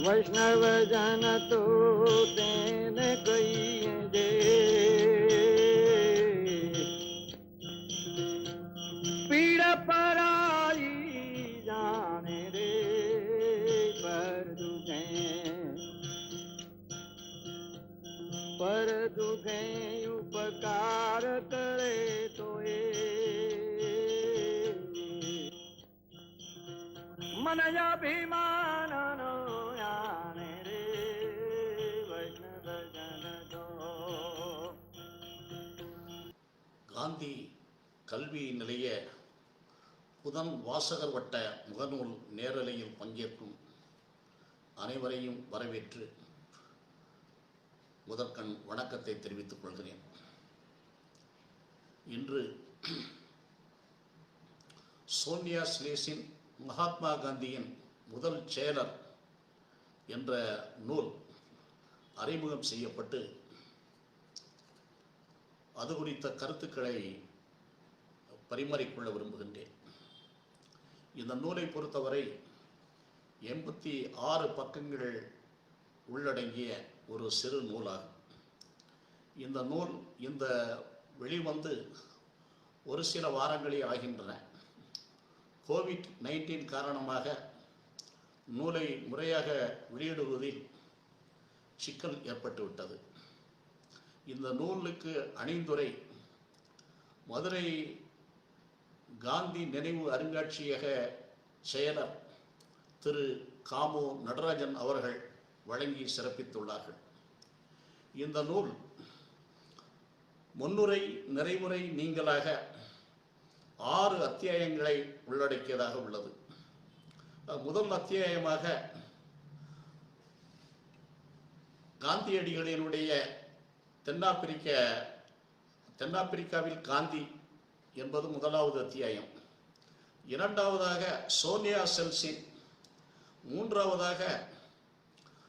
वैष्णव जन तो तेन कहिए जे, पीड़ पराई जाने रे, पर दुखे उपकार करे तो मन अभिमान नो याने रे, वैष्णव जन दो. காந்தி கல்வி நிலைய புதன் வாசகர் வட்ட முகநூல் நேரலையில் பங்கேற்கும் அனைவரையும் வரவேற்று முதற்கண் வணக்கத்தை தெரிவித்துக் கொள்கிறேன். இன்று சோனியா ஸ்லேஷின் மகாத்மா காந்தியின் முதல் செயலர் என்ற நூல் அறிமுகம் செய்யப்பட்டு அது குறித்த கருத்துக்களை பரிமாறிக்கொள்ள விரும்புகின்றேன். இந்த நூலை பொறுத்தவரை 86 பக்கங்கள் உள்ளடங்கிய ஒரு சிறு நூலாகும். இந்த நூல் இந்த வெளிவந்து ஒரு சில வாரங்களே ஆகின்றன. கோவிட்-19 காரணமாக நூலை முறையாக வெளியிடுவதில் சிக்கல் ஏற்பட்டுவிட்டது. இந்த நூலுக்கு அணிந்துரை மதுரை காந்தி நினைவு அருங்காட்சியக செயலர் திரு காமு நடராஜன் அவர்கள் வழங்கி சிறப்பித்துள்ளார்கள். இந்த நூல் முன்னுரை நிறைவுரை நீங்களாக 6 அத்தியாயங்களை உள்ளடக்கியதாக உள்ளது. முதல் அத்தியாயமாக காந்தியடிகளினுடைய தென்னாப்பிரிக்காவில் காந்தி என்பது முதலாவது அத்தியாயம். இரண்டாவதாக சோனியா செல்சின், மூன்றாவதாக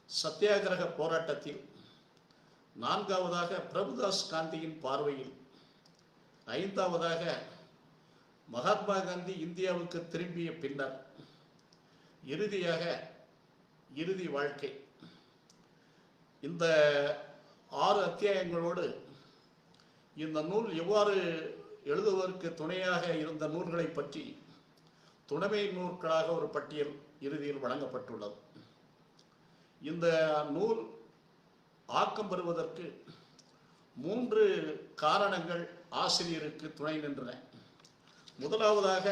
சத்தியாகிரக போராட்டத்தில், நான்காவதாக பிரபுதாஸ் காந்தியின் பார்வையில், ஐந்தாவதாக மகாத்மா காந்தி இந்தியாவுக்கு திரும்பிய பின்னர், இறுதியாக இறுதி வாழ்க்கை. இந்த 6 அத்தியாயங்களோடு இந்த நூல் எவ்வாறு எழுதுவதற்கு துணையாக இருந்த நூல்களை பற்றி துணைமை நூல்களாக ஒரு பட்டியல் இறுதியில் வழங்கப்பட்டுள்ளது. இந்த நூல் ஆக்கம் பெறுவதற்கு 3 காரணங்கள் ஆசிரியருக்கு துணை நின்றன. முதலாவதாக,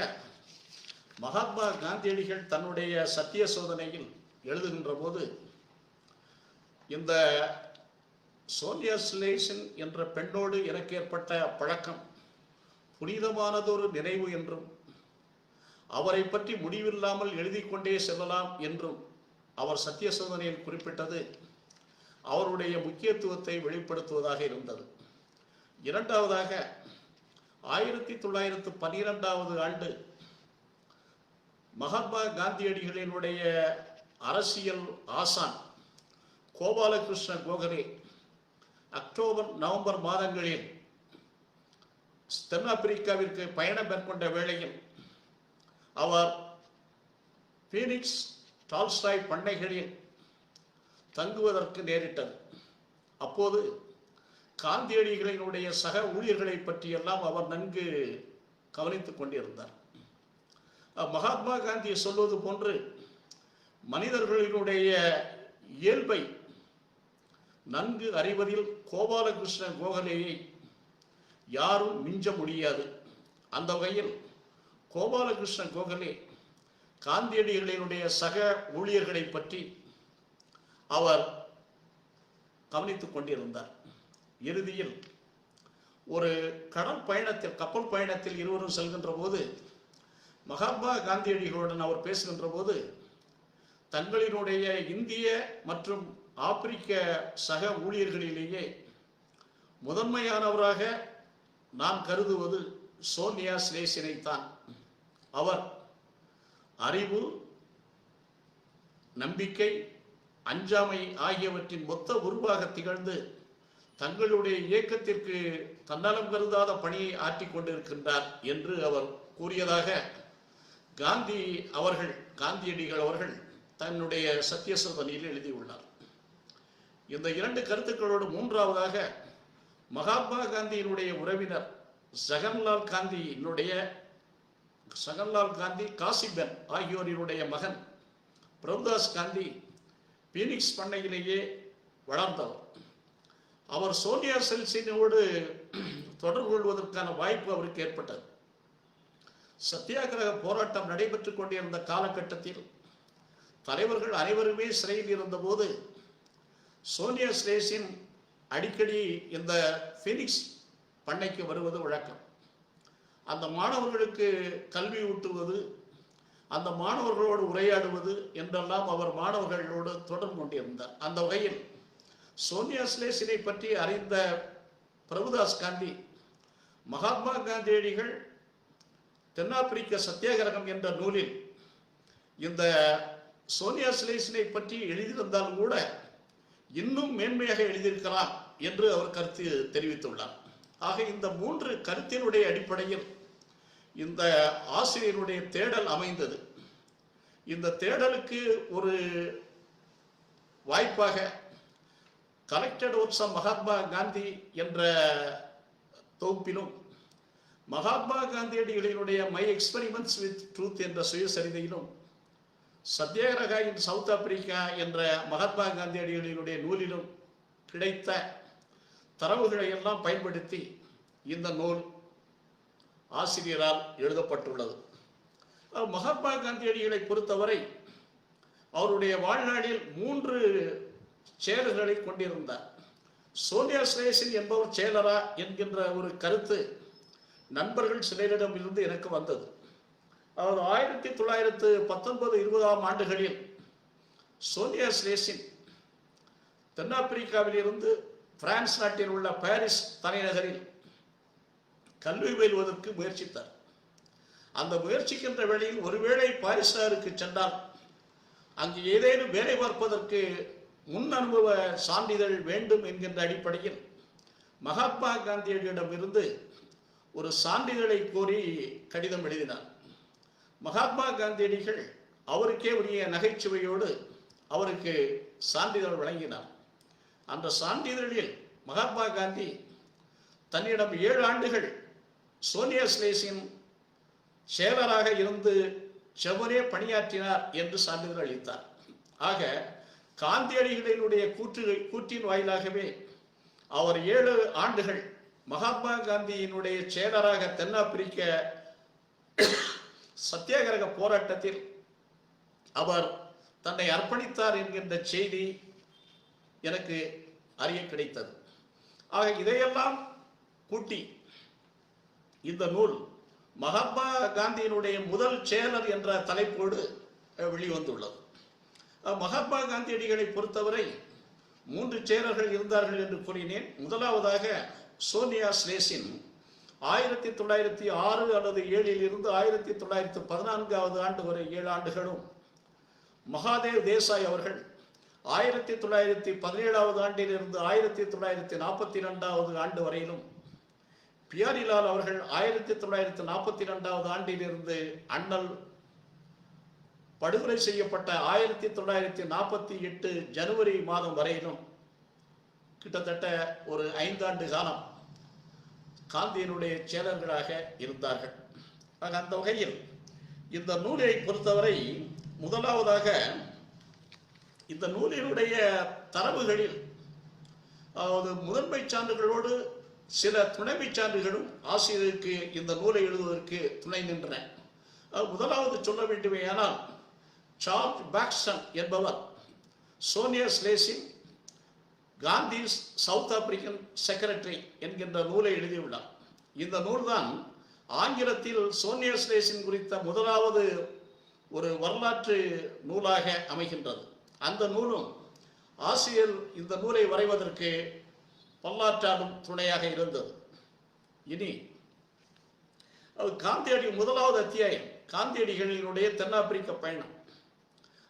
மகாத்மா காந்தியடிகள் தன்னுடைய சத்திய சோதனையில் எழுதுகின்ற போது இந்த சோனியா ஸ்லேஷன் என்ற பெண்ணோடு எனக்கு ஏற்பட்ட பழக்கம் புனிதமானதொரு நினைவு என்றும், அவரை பற்றி முடிவில்லாமல் எழுதி கொண்டே செல்லலாம் என்றும் அவர் சத்திய சோதனையில் குறிப்பிட்டது அவருடைய முக்கியத்துவத்தை வெளிப்படுத்துவதாக இருந்தது. இரண்டாவதாக, 1912 ஆண்டு மகாத்மா காந்தியடிகளினுடைய அரசியல் ஆசான் கோபாலகிருஷ்ண கோகலே அக்டோபர் நவம்பர் மாதங்களில் தென்னாப்பிரிக்காவிற்கு பயணம் மேற்கொண்ட வேளையில் அவர் பீனிக்ஸ் டால்ஸ்டாய் பண்ணைகளில் தங்குவதற்கு நேரிட்டது. அப்போது காந்தியடிகளினுடைய சக ஊழியர்களை பற்றியெல்லாம் அவர் நன்கு கவனித்துக் கொண்டிருந்தார். மகாத்மா காந்தி சொல்வது போன்று மனிதர்களினுடைய இயல்பை நன்கு அறிவதில் கோபாலகிருஷ்ண கோகலேயை யாரும் மிஞ்ச முடியாது. அந்த வகையில் கோபாலகிருஷ்ண கோகலே காந்தியடிகளினுடைய சக ஊழியர்களை பற்றி அவர் கவனித்துக் கொண்டிருந்தார். இறுதியில் ஒரு கப்பல் பயணத்தில் இருவரும் செல்கின்ற போது மகாத்மா காந்தியடிகளுடன் அவர் பேசுகின்ற போது தங்களினுடைய இந்திய மற்றும் ஆப்பிரிக்க சக ஊழியர்களிலேயே முதன்மையானவராக நான் கருதுவது சோனியா ஸ்லேஷனை தான். அவர் அறிவு, நம்பிக்கை, அஞ்சாமை ஆகியவற்றின் மொத்த உருவாக திகழ்ந்து தங்களுடைய இயக்கத்திற்கு தன்னலம் கருதாத பணியை ஆற்றிக் கொண்டிருக்கின்றார் என்று அவர் கூறியதாக காந்தியடிகள் அவர்கள் தன்னுடைய சத்தியசோதனையில் எழுதியுள்ளார். இந்த இரண்டு கருத்துக்களோடு மூன்றாவதாக மகாத்மா காந்தியினுடைய உறவினர் ஜகன்லால் காந்தி காசிபென் ஆகியோரினுடைய மகன் பிரபுதாஸ் காந்தி பீனிக்ஸ் பண்ணையிலேயே வளர்ந்தவர். அவர் சோனியா செல்சினோடு தொடர்பு கொள்வதற்கான வாய்ப்பு அவருக்கு ஏற்பட்டது. சத்தியாகிரக போராட்டம் நடைபெற்றுக் கொண்டிருந்த காலகட்டத்தில் தலைவர்கள் அனைவருமே சிறையில் இருந்தபோது சோனியா ஸ்லேசின் அடிக்கடி இந்த பீனிக்ஸ் பண்ணைக்கு வருவது வழக்கம். அந்த மாணவர்களுக்கு கல்வி ஊட்டுவது, அந்த மாணவர்களோடு உரையாடுவது என்றெல்லாம் அவர் மாணவர்களோடு தொடர்பு கொண்டிருந்தார். அந்த வகையில் சோனியா ஸ்லேசினை பற்றி அறிந்த பிரபுதாஸ் காந்தி மகாத்மா காந்தியடிகள் தென்னாப்பிரிக்க சத்தியாகிரகம் என்ற நூலில் இந்த சோனியா ஸ்லேசினை பற்றி எழுதியிருந்தால் கூட இன்னும் மேன்மையாக எழுதியிருக்கலாம் என்று அவர் கருத்து தெரிவித்துள்ளார். ஆக இந்த மூன்று கருத்தினுடைய அடிப்படையில் இந்த ஆசிரியருடைய தேடல் அமைந்தது. இந்த தேடலுக்கு ஒரு வாய்ப்பாக collected works of Mahatma Gandhi என்ற தொகுப்பிலும் மகாத்மா காந்தியடிகளினுடைய மை எக்ஸ்பெரிமெண்ட்ஸ் வித் ட்ரூத் என்ற சுயசரிதையிலும் சத்தியாகிரகா இன் சவுத் ஆப்பிரிக்கா என்ற மகாத்மா காந்தியடிகளினுடைய நூலிலும் கிடைத்த தரவுகளை எல்லாம் பயன்படுத்தி இந்த நூல் ஆசிரியரால் எழுதப்பட்டுள்ளது. மகாத்மா காந்தியடிகளை பொறுத்தவரை அவருடைய வாழ்நாளில் 3 செயலர்களை கொண்டிருந்தார். சோனியா ஸ்லேசின் என்பவர் செயலரா என்கின்ற ஒரு கருத்து நண்பர்கள் சிலரிடம் இருந்து எனக்கு வந்தது. அவர் 1919-20ஆம் ஆண்டுகளில் சோனியா ஸ்லேசின் தென்னாப்பிரிக்காவில் இருந்து பிரான்ஸ் நாட்டில் உள்ள பாரிஸ் தலைநகரில் கல்வி பயில்வதற்கு முயற்சித்தார். அந்த முயற்சிக்கின்ற வேளையில் ஒருவேளை பாரிஸ் நகருக்கு சென்றால் அங்கு ஏதேனும் வேலை பார்ப்பதற்கு முன் அனுபவ சான்றிதழ் வேண்டும் என்கின்ற அடிப்படையில் மகாத்மா காந்தியடியிடமிருந்து ஒரு சான்றிதழை கோரி கடிதம் எழுதினார். மகாத்மா காந்தியடிகள் அவருக்கே உரிய நகைச்சுவையோடு அவருக்கு சான்றிதழ் வழங்கினார். அந்த சான்றிதழில் மகாத்மா காந்தி தன்னிடம் 7 ஆண்டுகள் சோனியா ஸ்லேசின் செயலராக இருந்து செவ்வனே பணியாற்றினார் என்று சான்றிதழ் அளித்தார். ஆக காந்தியடிகளினுடைய கூற்றின் வாயிலாகவே அவர் 7 ஆண்டுகள் மகாத்மா காந்தியினுடைய செயலராக தென்னாப்பிரிக்க சத்தியாகிரக போராட்டத்தில் அவர் தன்னை அர்ப்பணித்தார் என்கின்ற செய்தி எனக்கு அறிய கிடைத்தது. ஆக இதையெல்லாம் கூட்டி இந்த நூல் மகாத்மா காந்தியினுடைய முதல் செயலர் என்ற தலைப்போடு வெளிவந்துள்ளது. மகாத்மா காந்தியடிகளை பொறுத்தவரை 3 செயலர்கள் இருந்தார்கள் என்று கூறினேன். முதலாவதாக சோனியா ஸ்லேசின் 1906 அல்லது 7 இருந்து 1914 ஆண்டு வரை 7 ஆண்டுகளும், மகாதேவ் தேசாய் அவர்கள் 1917 ஆண்டிலிருந்து 1942 ஆண்டு வரையிலும், பியாரிலால் அவர்கள் 1942 ஆண்டிலிருந்து அண்ணல் படுகொலை செய்யப்பட்ட 1948 ஜனவரி மாதம் வரையிலும் கிட்டத்தட்ட ஒரு 5 ஆண்டு காலம் காந்தியினுடைய செயலர்களாக இருந்தார்கள். அந்த வகையில் இந்த நூலை பொறுத்தவரை முதலாவதாக இந்த நூலினுடைய தரவுகளில் அதாவது முதன்மை சான்றுகளோடு சில துணைமை சான்றுகளும் ஆசிரியருக்கு இந்த நூலை எழுதுவதற்கு துணை நின்றன. முதலாவது சொல்ல வேண்டுமேயானால் சார்ஜ் பாக்ஸ்டன் என்பவர் Sonja Schlesin Gandhi South African secretary என்கின்ற நூலை எழுதியுள்ளார். இந்த நூல்தான் ஆங்கிலத்தில் சோனியா ஸ்லேசின் குறித்த முதலாவது ஒரு வரலாற்று நூலாக அமைகின்றது. அந்த நூலும் ஆசிரியர் இந்த நூலை வரைவதற்கு பல்லாற்றாலும் துணையாக இருந்தது. இனி காந்தியடி முதலாவது அத்தியாயம் காந்தியடிகளினுடைய தென்னாப்பிரிக்க பயணம்.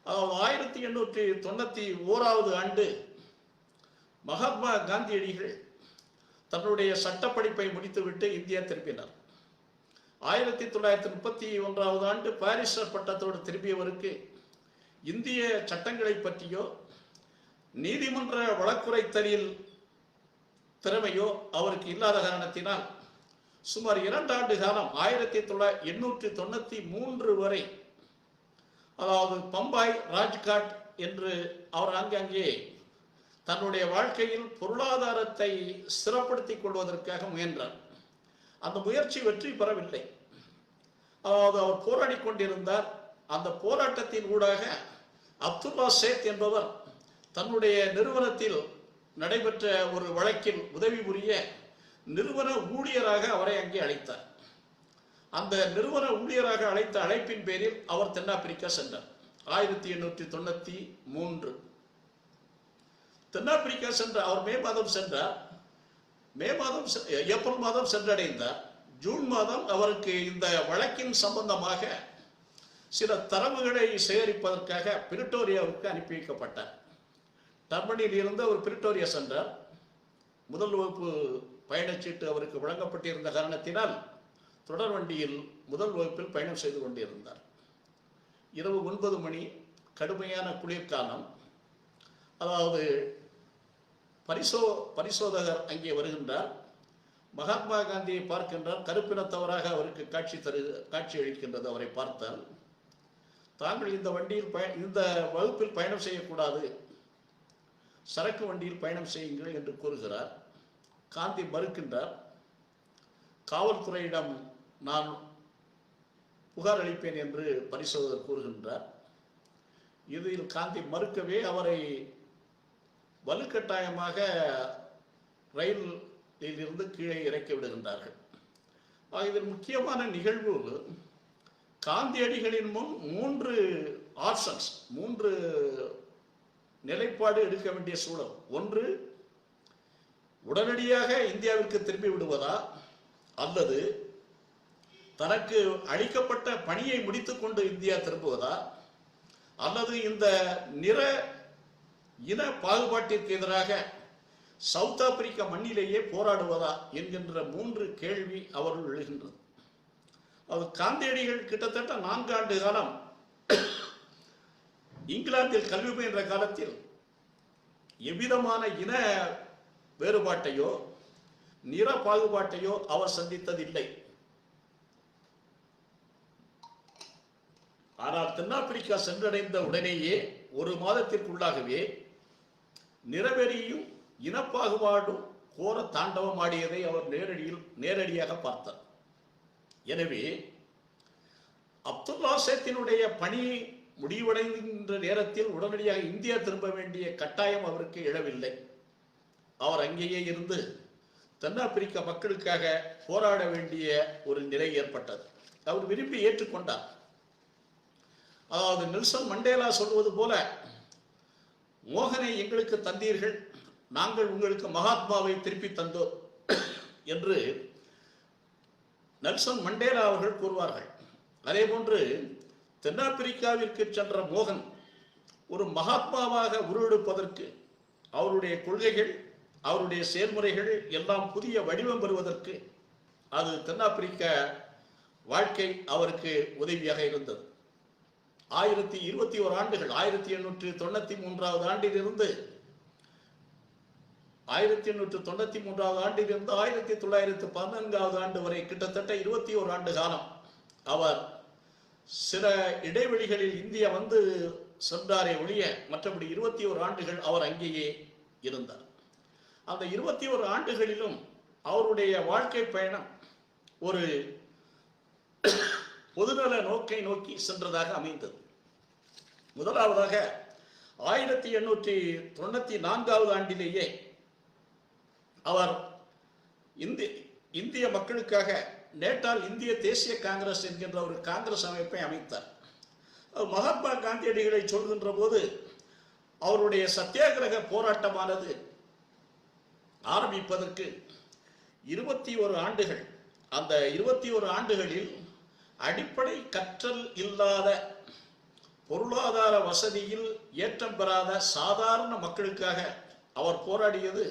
அதாவது 1891 ஆண்டு மகாத்மா காந்தியடிகள் தன்னுடைய சட்டப்படிப்பை முடித்துவிட்டு இந்தியா திரும்பினார். 1931 ஆண்டு பாரிஸ்டர் பட்டத்தோடு திரும்பியவருக்கு இந்திய சட்டங்களை பற்றியோ நீதிமன்ற வழக்குரைத்தலில் திறமையோ அவருக்கு இல்லாத காரணத்தினால் சுமார் 2 ஆண்டு காலம் 1893 வரை, அதாவது பம்பாய், ராஜ்காட் என்று அவர் ஆங்காங்கே தன்னுடைய வாழ்க்கையில் பொருளாதாரத்தை ஸ்திரப்படுத்திக் கொள்வதற்காக முயன்றார். அந்த முயற்சி வெற்றி பெறவில்லை. அதாவது அவர் போராடி கொண்டிருந்தார். அந்த போராட்டத்தின் ஊடாக அப்துல்லா சேத் என்பவர் தன்னுடைய நிறுவனத்தில் நடைபெற்ற ஒரு வழக்கில் உதவி புரிய நிறுவன ஊழியராக அவரை அங்கே அழைத்தார். அந்த நிறுவன ஊழியராக அழைத்த அழைப்பின் பேரில் அவர் தென்னாப்பிரிக்கா சென்றார். 1893 தென்னாப்பிரிக்கா சென்ற அவர் மே மாதம் சென்றார். ஏப்ரல் மாதம் சென்றடைந்தார். ஜூன் மாதம் அவருக்கு இந்த வழக்கின் சம்பந்தமாக சில தரவுகளை சேகரிப்பதற்காக பிரிட்டோரியாவுக்கு அனுப்பி வைக்கப்பட்டார். டர்பனில் இருந்து அவர் பிரிட்டோரியா சென்றார். முதல் வகுப்பு பயணச்சீட்டு அவருக்கு வழங்கப்பட்டிருந்த காரணத்தினால் தொடர் வண்டியில் முதல் வகுப்பில் பயணம் செய்து கொண்டிருந்தார். இரவு 9 மணி, கடுமையான குளிர்காலம். அதாவது பரிசோதகர் அங்கே வருகின்றார். மகாத்மா காந்தியை பார்க்கின்றார். கருப்பினத்தவராக அவருக்கு காட்சி அளிக்கின்றது. அவரை பார்த்தால், தாங்கள் இந்த வண்டியில் இந்த வகுப்பில் பயணம் செய்யக்கூடாது, சரக்கு வண்டியில் பயணம் செய்யுங்கள் என்று கூறுகிறார். காந்தி மறுக்கின்றார். காவல்துறையிடம் நான் புகார் அளிப்பேன் என்று பரிசோதகர் கூறுகின்றார். இதில் காந்தி மறுக்கவே அவரை வலுக்கட்டாயமாக ரயிலில் இருந்து கீழே இறக்கி விடுகின்றார்கள். இதில் முக்கியமான நிகழ்வு, காந்தியடிகளின் முன் 3 ஆப்ஷன்ஸ், 3 நிலைப்பாடு எடுக்க வேண்டிய சூழல். ஒன்று, உடனடியாக இந்தியாவிற்கு திரும்பி விடுவதா, அல்லது தனக்கு அளிக்கப்பட்ட பணியை முடித்துக்கொண்டு இந்தியா திரும்புவதா, அல்லது இந்த இன பாகுபாட்டிற்கு எதிராக சவுத் ஆப்பிரிக்கா மண்ணிலேயே போராடுவதா என்கின்ற 3 கேள்வி அவர்கள் எழுகின்றது. அது காந்தியடிகள் கிட்டத்தட்ட 4 ஆண்டு காலம் இங்கிலாந்தில் கல்வி பயின்ற காலத்தில் எவ்விதமான இன வேறுபாட்டையோ நிற பாகுபாட்டையோ அவர் சந்தித்ததில்லை. ஆனால் தென்னாப்பிரிக்கா சென்றடைந்த உடனேயே 1 மாதத்திற்குள்ளாகவே நிறவெறியும் இனப்பாகுபாடும் கோர தாண்டவம் ஆடியதை அவர் நேரடியாக பார்த்தார். எனவே அப்துல்லா சேத்தினுடைய பணி முடிவடைகின்ற நேரத்தில் உடனடியாக இந்தியா திரும்ப வேண்டிய கட்டாயம் அவருக்கு எழவில்லை. அவர் அங்கேயே இருந்து தென்னாப்பிரிக்க மக்களுக்காக போராட வேண்டிய ஒரு நிலை ஏற்பட்டது. அவர் விரும்பி ஏற்றுக்கொண்டார். அதாவது நெல்சன் மண்டேலா சொல்வது போல, மோகனை எங்களுக்கு தந்தீர்கள், நாங்கள் உங்களுக்கு மகாத்மாவை திருப்பி தந்தோம் என்று நெல்சன் மண்டேலா அவர்கள் கூறுவார்கள். அதே போன்று தென்னாப்பிரிக்காவிற்கு சென்ற மோகன் ஒரு மகாத்மாவாக உருவெடுப்பதற்கு, அவருடைய கொள்கைகள், அவருடைய செயல்முறைகள் எல்லாம் புதிய வடிவம் பெறுவதற்கு அது தென்னாப்பிரிக்க வாழ்க்கை அவருக்கு உதவியாக இருந்தது. 21 ஆண்டுகள், 1893 ஆண்டிலிருந்து 1914 ஆண்டு வரை கிட்டத்தட்ட 21 ஆண்டு காலம் அவர் சில இடைவெளிகளில் இந்தியா வந்து சென்றாரே ஒழிய மற்றபடி 21 ஆண்டுகள் அவர் அங்கேயே இருந்தார். அந்த 21 ஆண்டுகளிலும் அவருடைய வாழ்க்கை பயணம் ஒரு பொதுநல நோக்கை நோக்கி சென்றதாக அமைந்தது. முதலாவதாக 1894 ஆண்டிலேயே அவர் இந்திய மக்களுக்காக நேட்டால் இந்திய தேசிய காங்கிரஸ் என்கின்ற ஒரு காங்கிரஸ் அமைப்பை அமைத்தார். மகாத்மா காந்தியடிகளை சொல்கின்ற போது அவருடைய சத்தியாகிரக போராட்டமானது ஆரம்பிப்பதற்கு 21 ஆண்டுகள், அந்த 21 ஆண்டுகளில் அடிப்படை கற்றல் இல்லாத, பொருளாதார வசதியில் ஏற்றம் பெறாத சாதாரண மக்களுக்காக அவர் போராடியது,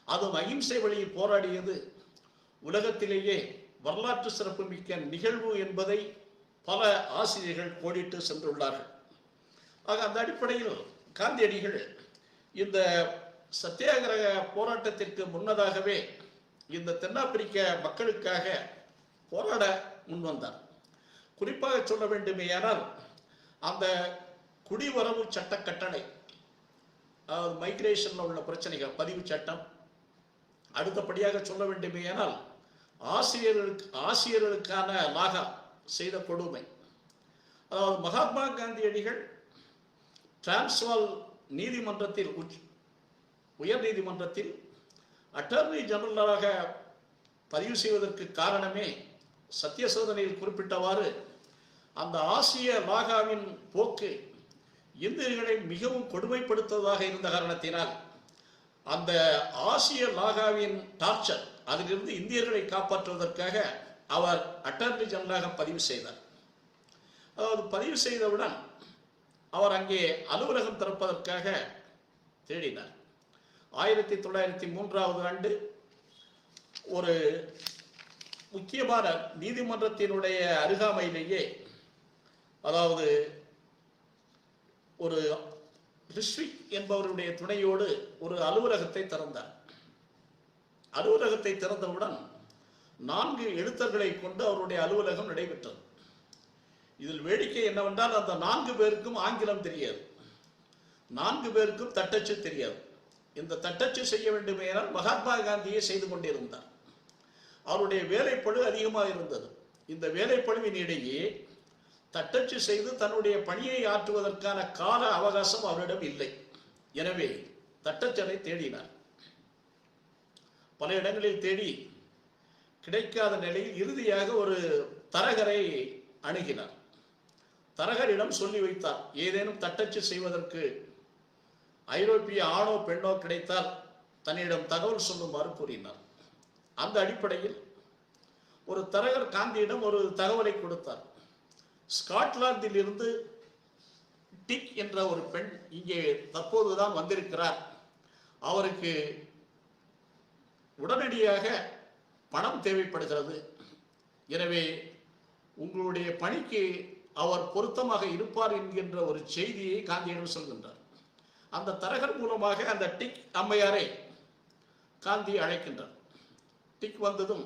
அதுவும் அகிம்சை வழியில் போராடியது உலகத்திலேயே வரலாற்று சிறப்புமிக்க நிகழ்வு என்பதை பல ஆசிரியர்கள் கோடிட்டு சென்றுள்ளார்கள். ஆக அந்த அடிப்படையில் காந்தியடிகள் இந்த சத்தியாகிரக போராட்டத்திற்கு முன்னதாகவே இந்த தென்னாப்பிரிக்க மக்களுக்காக போராட முன்வந்தார். குறிப்பாக சொல்ல வேண்டுமேயானால் அந்த குடிவரவு சட்ட கட்டளை, மைக்ரேஷன்ல உள்ள பிரச்சனைகள், பதிவு சட்டம், அடுத்தபடியாக சொல்ல வேண்டுமேயானால் ஆசிரியர்களுக்கான லாகா செய்த கொடுமை. அதாவது மகாத்மா காந்தியடிகள் டிரான்ஸ்வால் நீதிமன்றத்தில், உயர் நீதிமன்றத்தில் அட்டர்னி ஜெனரலாக பதிவு செய்வதற்கு காரணமே சத்திய சோதனையில் குறிப்பிட்டவாறு அந்த ஆசிய லாகாவின் போக்கு இந்தியர்களை மிகவும் கொடுமைப்படுத்துவதாக இருந்த காரணத்தினால் அந்த ஆசிய லாகாவின் டார்ச்சர், அதிலிருந்து இந்தியர்களை காப்பாற்றுவதற்காக அவர் அட்டர்னி ஜெனரலாக பதிவு செய்தார். அதாவது பதிவு செய்தவுடன் அவர் அங்கே அலுவலகம் திறப்பதற்காக தேடினார். 1903 ஆண்டு ஒரு முக்கியமான நீதிமன்றத்தினுடைய அருகாமையிலேயே, அதாவது ஒரு ரிஸ்விக் என்பவருடைய துணையோடு ஒரு அலுவலகத்தை திறந்தார். அலுவலகத்தை திறந்தவுடன் 4 எழுத்தர்களை கொண்டு அவருடைய அலுவலகம் நடைபெற்றது. இதில் வேடிக்கை என்னவென்றால் அந்த 4 பேருக்கும் ஆங்கிலம் தெரியாது, 4 பேருக்கும் தட்டச்சு தெரியாது. இந்த தட்டச்சு செய்ய வேண்டுமேனால் மகாத்மா காந்தியே செய்து கொண்டிருந்தார். அவருடைய வேலைப்பளு அதிகமாக இருந்தது. இந்த வேலைப்பளுவின் இடையே தட்டச்சு செய்து தன்னுடைய பணியை ஆற்றுவதற்கான கால அவகாசம் அவரிடம் இல்லை. எனவே தட்டச்சரை தேடினார். பல இடங்களில் தேடி கிடைக்காத நிலையில் இறுதியாக ஒரு தரகரை அணுகினார். தரகரிடம் சொல்லி வைத்தார், ஏதேனும் தட்டச்சு செய்வதற்கு ஐரோப்பிய ஆணோ பெண்ணோ கிடைத்தால் தன்னிடம் தகவல் சொல்லுமாறு கூறினார். அந்த அடிப்படையில் ஒரு தரகர் காந்தியிடம் ஒரு தகவலை கொடுத்தார். ஸ்காட்லாந்தில் இருந்து டிக் என்ற ஒரு பெண் இங்கே தற்போதுதான் வந்திருக்கிறார். அவருக்கு உடனடியாக பணம் தேவைப்படுகிறது. எனவே உங்களுடைய பணிக்கு அவர் பொருத்தமாக இருப்பார் என்கின்ற ஒரு செய்தியை காந்தியிடம் சொல்கின்றார். அந்த தரகர் மூலமாக அந்த டிக் அம்மையாரை காந்தி அழைக்கின்றார். டிக் வந்ததும்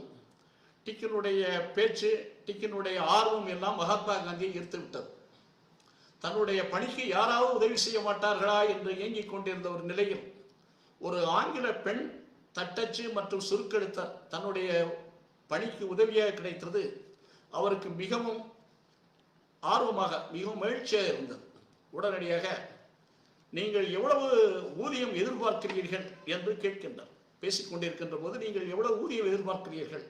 டிக்கினுடைய பேச்சு, டிக்கினுடைய ஆர்வம் எல்லாம் மகாத்மா காந்தியை ஈர்த்து விட்டது. தன்னுடைய பணிக்கு யாராவது உதவி செய்ய மாட்டார்களா என்று ஏங்கிக் கொண்டிருந்த ஒரு நிலையில் ஒரு ஆங்கில பெண் தட்டச்சு மற்றும் சுருக்கெழுத்தர் தன்னுடைய பணிக்கு உதவியாக கிடைத்தது அவருக்கு மிகவும் ஆர்வமாக, மிகவும் மகிழ்ச்சியாக இருந்தது. உடனடியாக நீங்கள் எவ்வளவு ஊதியம் எதிர்பார்க்கிறீர்கள் என்று கேட்கின்றார். பேசிக்கொண்டிருக்கின்ற போது நீங்கள் எவ்வளவு ஊதியம் எதிர்பார்க்கிறீர்கள்?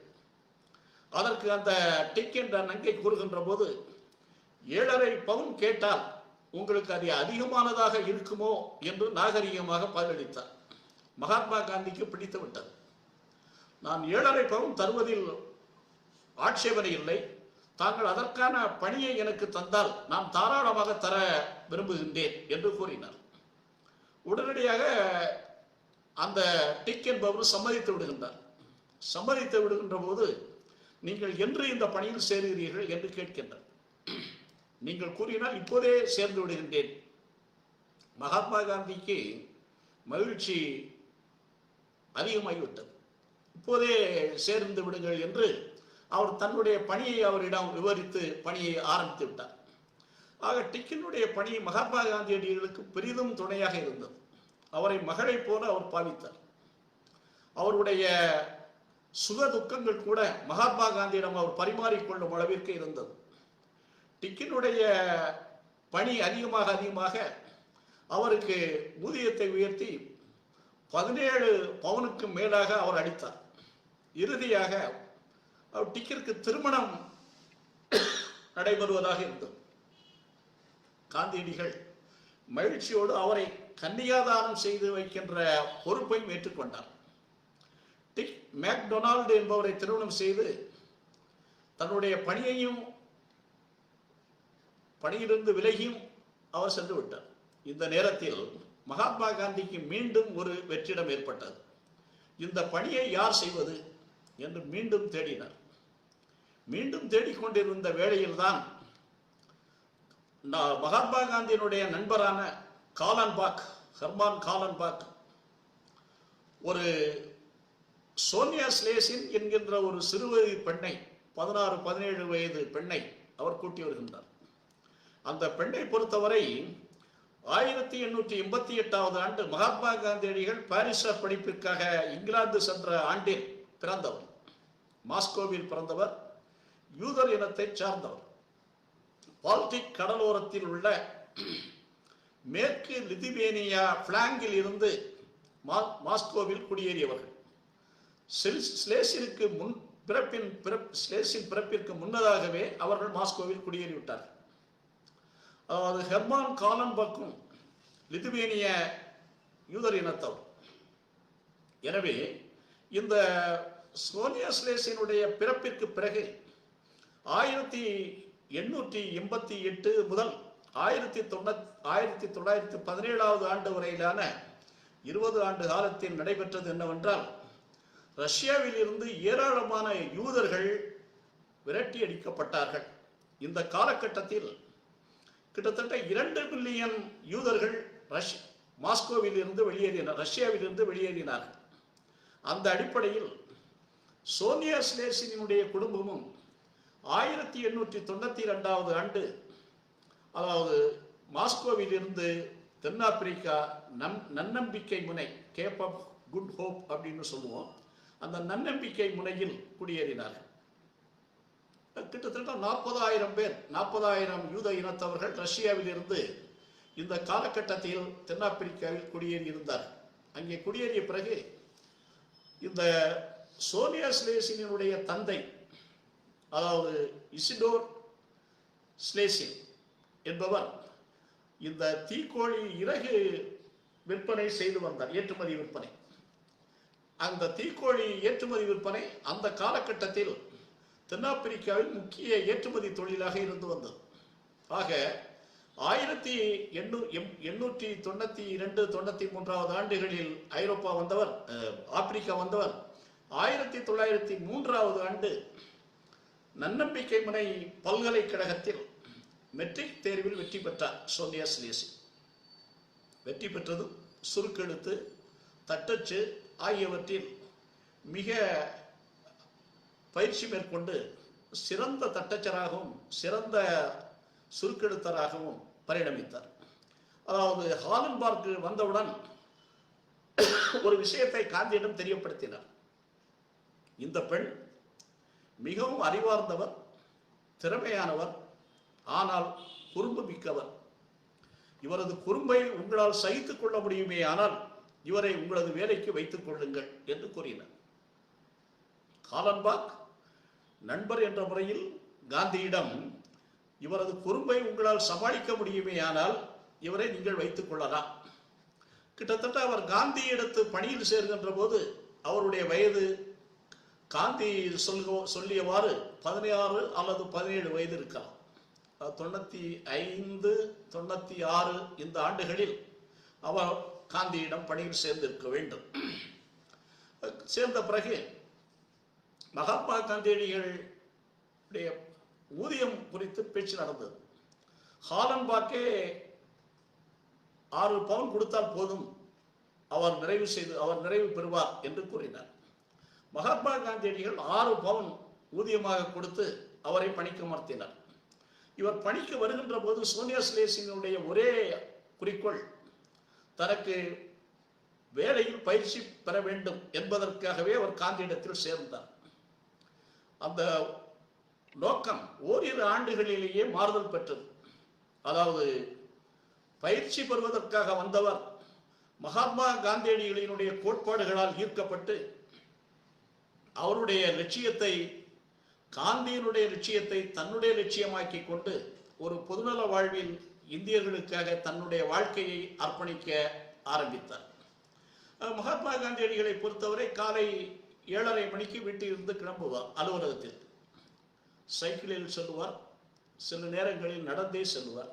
அதற்கு அந்த டிக் என்ற நங்கை கூறுகின்ற போது 7.5 பவுன் கேட்டால் உங்களுக்கு அது அதிகமானதாக இருக்குமோ என்று நாகரிகமாக பதிலளித்தார். மகாத்மா காந்திக்கு பிடித்து விட்டது. நான் 7.5 பவுன் தருவதில் ஆட்சேபனை இல்லை, தாங்கள் அதற்கான பணியை எனக்கு தந்தால் நான் தாராளமாக தர விரும்புகின்றேன் என்று கூறினார். உடனடியாக அந்த டிக் என்பவர் சம்மதித்து விடுகின்றார். சம்மதித்து விடுகின்ற போது நீங்கள் என்று இந்த பணியில் சேருகிறீர்கள் என்று கேட்கின்றார். நீங்கள் கூறினால் இப்போதே சேர்ந்து விடுகின்றேன். மகாத்மா காந்திக்கு மகிழ்ச்சி அதிகமாகிவிட்டது. இப்போதே சேர்ந்து விடுங்கள் என்று அவர் தன்னுடைய பணியை அவரிடம் விவரித்து பணியை ஆரம்பித்து விட்டார். ஆக டிக்கினுடைய பணி மகாத்மா காந்தியடிகளுக்கு பெரிதும் துணையாக இருந்தது. அவரை மகளை போல அவர் பாவித்தார். அவருடைய சுக துக்கங்கள் கூட மகாத்மா காந்தியிடம் அவர் பரிமாறிக்கொள்ளும் அளவிற்கு இருந்தது. டிக்கினுடைய பணி அதிகமாக அவருக்கு ஊதியத்தை உயர்த்தி 17 பவுனுக்கு மேலாக அவர் அளித்தார். இறுதியாக அவர் டிக்கிற்கு திருமணம் நடைபெறுவதாக இருந்தது. காந்தியடிகள் மகிழ்ச்சியோடு அவரை கன்னியாதானம் செய்து வைக்கின்ற பொறுப்பையும் ஏற்றுக்கொண்டார். டிக் மேக்டொனால்டு என்பவரை திருமணம் செய்து தன்னுடைய பணியிலிருந்து விலகியும் அவர் சென்று விட்டார். இந்த நேரத்தில் மகாத்மா காந்திக்கு மீண்டும் ஒரு வெற்றிடம் ஏற்பட்டது. இந்த பணியை யார் செய்வது என்று மீண்டும் தேடினார். மீண்டும் தேடிக்கொண்டிருந்த வேளையில்தான் மகாத்மா காந்தியினுடைய நண்பரான ஹெர்மான் காலன்பாக் ஒரு சோனியா ஸ்லேசின் என்கின்ற ஒரு சிறுவயது பெண்ணை, 16-17 வயது பெண்ணை அவர் கூட்டி வருகின்றார். அந்த பெண்ணை பொறுத்தவரை 1888 ஆண்டு மகாத்மா காந்தியடிகள் பாரிஸ் படிப்பிற்காக இங்கிலாந்து சென்ற ஆண்டில் பிறந்தவர். மாஸ்கோவில் பிறந்தவர். யூதர் இனத்தை சார்ந்தவர். பால்டிக் கடலோரத்தில் உள்ள மேற்கு லிதுவேனியா பிளாங்கில் இருந்து மாஸ்கோவில் குடியேறியவர்கள். ஸ்லேசின் பிறப்பிற்கு முன்னதாகவே அவர்கள் மாஸ்கோவில் குடியேறிவிட்டார்கள். அதாவது ஹெர்மான் காலன்பாக்கும் லிதுவேனிய யூதர் இனத்தவர். எனவே இந்த சோனியா ஸ்லேசினுடைய பிறப்பிற்கு பிறகு 1888 முதல் 1917 ஆண்டு வரையிலான 20 ஆண்டு காலத்தில் நடைபெற்றது என்னவென்றால், ரஷ்யாவில் இருந்து ஏராளமான யூதர்கள் விரட்டி அடிக்கப்பட்டார்கள். இந்த காலகட்டத்தில் கிட்டத்தட்ட 2 மில்லியன் யூதர்கள் மாஸ்கோவில் இருந்து ரஷ்யாவில் இருந்து வெளியேறினார்கள். அந்த அடிப்படையில் சோனியா ஸ்லேசினுடைய குடும்பமும் 1892 ஆண்டு, அதாவது மாஸ்கோவில் இருந்து தென்னாப்பிரிக்கா நன்னம்பிக்கை முனை, கேப் ஆஃப் குட் ஹோப் அப்படின்னு சொல்லுவோம், அந்த நன்னம்பிக்கை முனையில் குடியேறினார்கள். கிட்டத்தட்ட 40,000 பேர், 40,000 யூத இனத்தவர்கள் ரஷ்யாவில் இருந்து இந்த காலகட்டத்தில் தென்னாப்பிரிக்காவில் குடியேறி இருந்தார்கள். அங்கே குடியேறிய பிறகு இந்த சோனியா ஸ்லேசினுடைய தந்தை, அதாவது இசிடோர் ஸ்லேசின் என்பவர் இந்த தீக்கோழி இறகு விற்பனை செய்து வந்தார், ஏற்றுமதி விற்பனை. அந்த தீக்கோழி ஏற்றுமதி விற்பனை அந்த காலகட்டத்தில் தென்னாப்பிரிக்காவில் முக்கிய ஏற்றுமதி தொழிலாக இருந்து வந்தது. ஆக 1892-93 ஆண்டுகளில் ஆப்பிரிக்கா வந்தவர் 1903 ஆண்டு நன்னம்பிக்கை முனை பல்கலைக்கழகத்தில் மெட்ரிக் தேர்வில் வெற்றி பெற்றார். சோனியா ஸ்லேசி வெற்றி பெற்றதும் சுருக்கெழுத்து, தட்டச்சு ஆகியவற்றில் மிக பயிற்சி மேற்கொண்டு சிறந்த தட்டச்சராகவும் சிறந்த சுருக்கெழுத்தராகவும் பரிணமித்தார். அதாவது ஹாலன்பார்க் வந்தவுடன் ஒரு விஷயத்தை காந்தியிடம் தெரியப்படுத்தினார். இந்த பெண் மிகவும் அறிவார்ந்தவர், திறமையானவர், ஆனால் குறும்பு மிக்கவர். இவரது குறும்பை உங்களால் சகித்துக் கொள்ள முடியுமே, ஆனால் இவரை உங்களது வேலைக்கு வைத்துக் கொள்ளுங்கள் என்று கூறினார். காலன்பாக் நண்பர் என்ற முறையில் காந்தியிடம், இவரது குறும்பை உங்களால் சமாளிக்க முடியுமே, ஆனால் இவரை நீங்கள் வைத்துக் கொள்ளலாம். கிட்டத்தட்ட அவர் காந்தியிடத்து பணியில் சேர்கின்ற போது அவருடைய வயது காந்தி சொல்லியவாறு 16 அல்லது 17 வயது இருக்கலாம். 95-96 இந்த ஆண்டுகளில் அவர் காந்தியிடம் பணியில் சேர்ந்திருக்க வேண்டும். சேர்ந்த பிறகு மகாத்மா காந்தியடிகளுடைய ஊதியம் குறித்து பேச்சு நடந்தது. ஹாலன்பாக்கே 6 பவுன் கொடுத்தால் போதும், அவர் நிறைவு பெறுவார் என்று கூறினார். மகாத்மா காந்தியடிகள் 6 பவுன் ஊதியமாக கொடுத்து அவரை பணிக்கு அமர்த்தினார். இவர் பணிக்கு வருகின்ற போது சோனியா ஸ்லேசினுடைய ஒரே குறிக்கோள் தனக்கு வேலையில் பயிற்சி பெற வேண்டும் என்பதற்காகவே அவர் காந்தியிடத்தில் சேர்ந்தார். அந்த நோக்கம் ஓரிரு ஆண்டுகளிலேயே மாறுதல் பெற்றது. அதாவது பயிற்சி பெறுவதற்காக வந்தவர் மகாத்மா காந்தியடிகளினுடைய கோட்பாடுகளால் ஈர்க்கப்பட்டு அவருடைய லட்சியத்தை, காந்தியினுடைய லட்சியத்தை தன்னுடைய லட்சியமாக்கி கொண்டு ஒரு பொதுநல வாழ்வில் இந்தியர்களுக்காக தன்னுடைய வாழ்க்கையை அர்ப்பணிக்க ஆரம்பித்தார். மகாத்மா காந்தியடிகளை பொறுத்தவரை காலை 7:30 மணிக்கு வீட்டிலிருந்து கிளம்புவார் அலுவலகத்தில். சைக்கிளில் செல்லுவார், சில நேரங்களில் நடந்தே செல்வார்.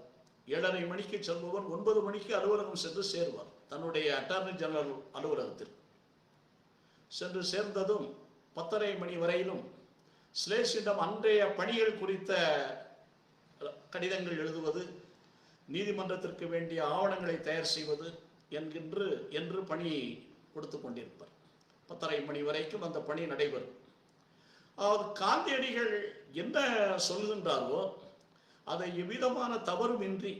7:30 மணிக்கு செல்பவர் 9 மணிக்கு அலுவலகம் சென்று சேருவார். தன்னுடைய அட்டார்னி ஜெனரல் அலுவலகத்தில் சென்று சேர்ந்ததும் 10:30 மணி வரையிலும் ஸ்லேஷிடம் அன்றைய பணிகள் குறித்த கடிதங்கள் எழுதுவது, நீதிமன்றத்திற்கு வேண்டிய ஆவணங்களை தயார் செய்வது என்று பணி கொடுத்து கொண்டிருப்பார். 10:30 மணி வரைக்கும் அந்த பணி நடைபெறும். அதாவது காந்தியடிகள் என்ன சொல்கின்றாரோ அதை எவ்விதமான தவறுமின்றி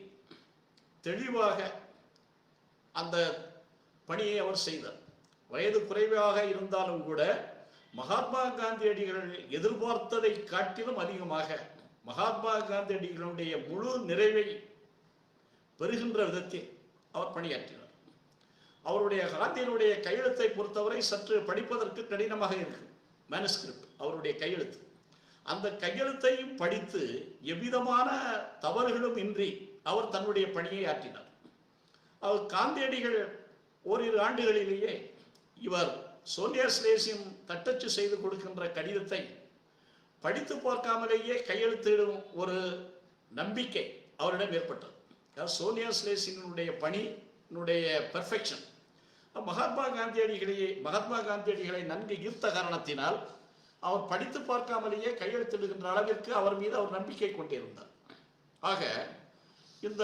தெளிவாக அந்த பணியை அவர் செய்தார். வயது குறைவாக இருந்தாலும் கூட மகாத்மா காந்தியடிகள் எதிர்பார்த்ததை காட்டிலும் அதிகமாக மகாத்மா காந்தியடிகளுடைய முழு நிறைவை பெறுகின்ற விதத்தில் அவர் பணியாற்றினார். அவருடைய காந்தியினுடைய கையெழுத்தை பொறுத்தவரை சற்று படிப்பதற்கு கடினமாக இருக்கு. மேனுஸ்கிரிப்ட் அவருடைய கையெழுத்து, அந்த கையெழுத்தையும் படித்து எவ்விதமான தவறுகளும் இன்றி அவர் தன்னுடைய பணியை ஆற்றினார். அவர் காந்தியடிகள் ஓரிரு ஆண்டுகளிலேயே இவர் சோனியா ஸ்லேஷியம் தட்டச்சு செய்து கொடுக்கின்ற கடிதத்தை படித்து பார்க்காமலேயே கையெழுத்திடும் ஒரு நம்பிக்கை அவரிடம் ஏற்பட்டது. சோனியா ஸ்லேஷியனுடைய பணியினுடைய பெர்ஃபெக்ஷன் மகாத்மா காந்தியடிகளை நன்கு ஈர்த்த காரணத்தினால் அவர் படித்து பார்க்காமலேயே கையெழுத்திடுகின்ற அளவிற்கு அவர் மீது அவர் நம்பிக்கை கொண்டிருந்தார். ஆக இந்த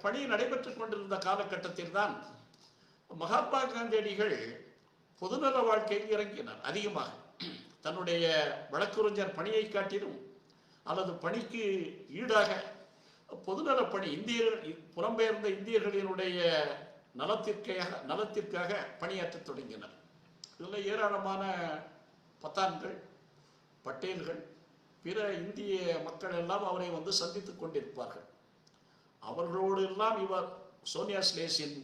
பணி நடைபெற்றுக் கொண்டிருந்த காலகட்டத்தில் தான் மகாத்மா காந்தியடிகள் பொதுநல வாழ்க்கையில் இறங்கினார். அதிகமாக தன்னுடைய வழக்குரைஞர் பணியை காட்டிலும் அல்லது பணிக்கு ஈடாக பொதுநல பணி, புலம்பெயர்ந்த இந்தியர்களினுடைய நலத்திற்காக பணியாற்ற தொடங்கினர். இதில் ஏராளமான பத்தான்கள், பட்டேல்கள், பிற இந்திய மக்கள் எல்லாம் அவரை வந்து சந்தித்துக் கொண்டிருப்பார்கள். அவர்களோடு எல்லாம் இவர் சோனியா ஸ்லேஷியன்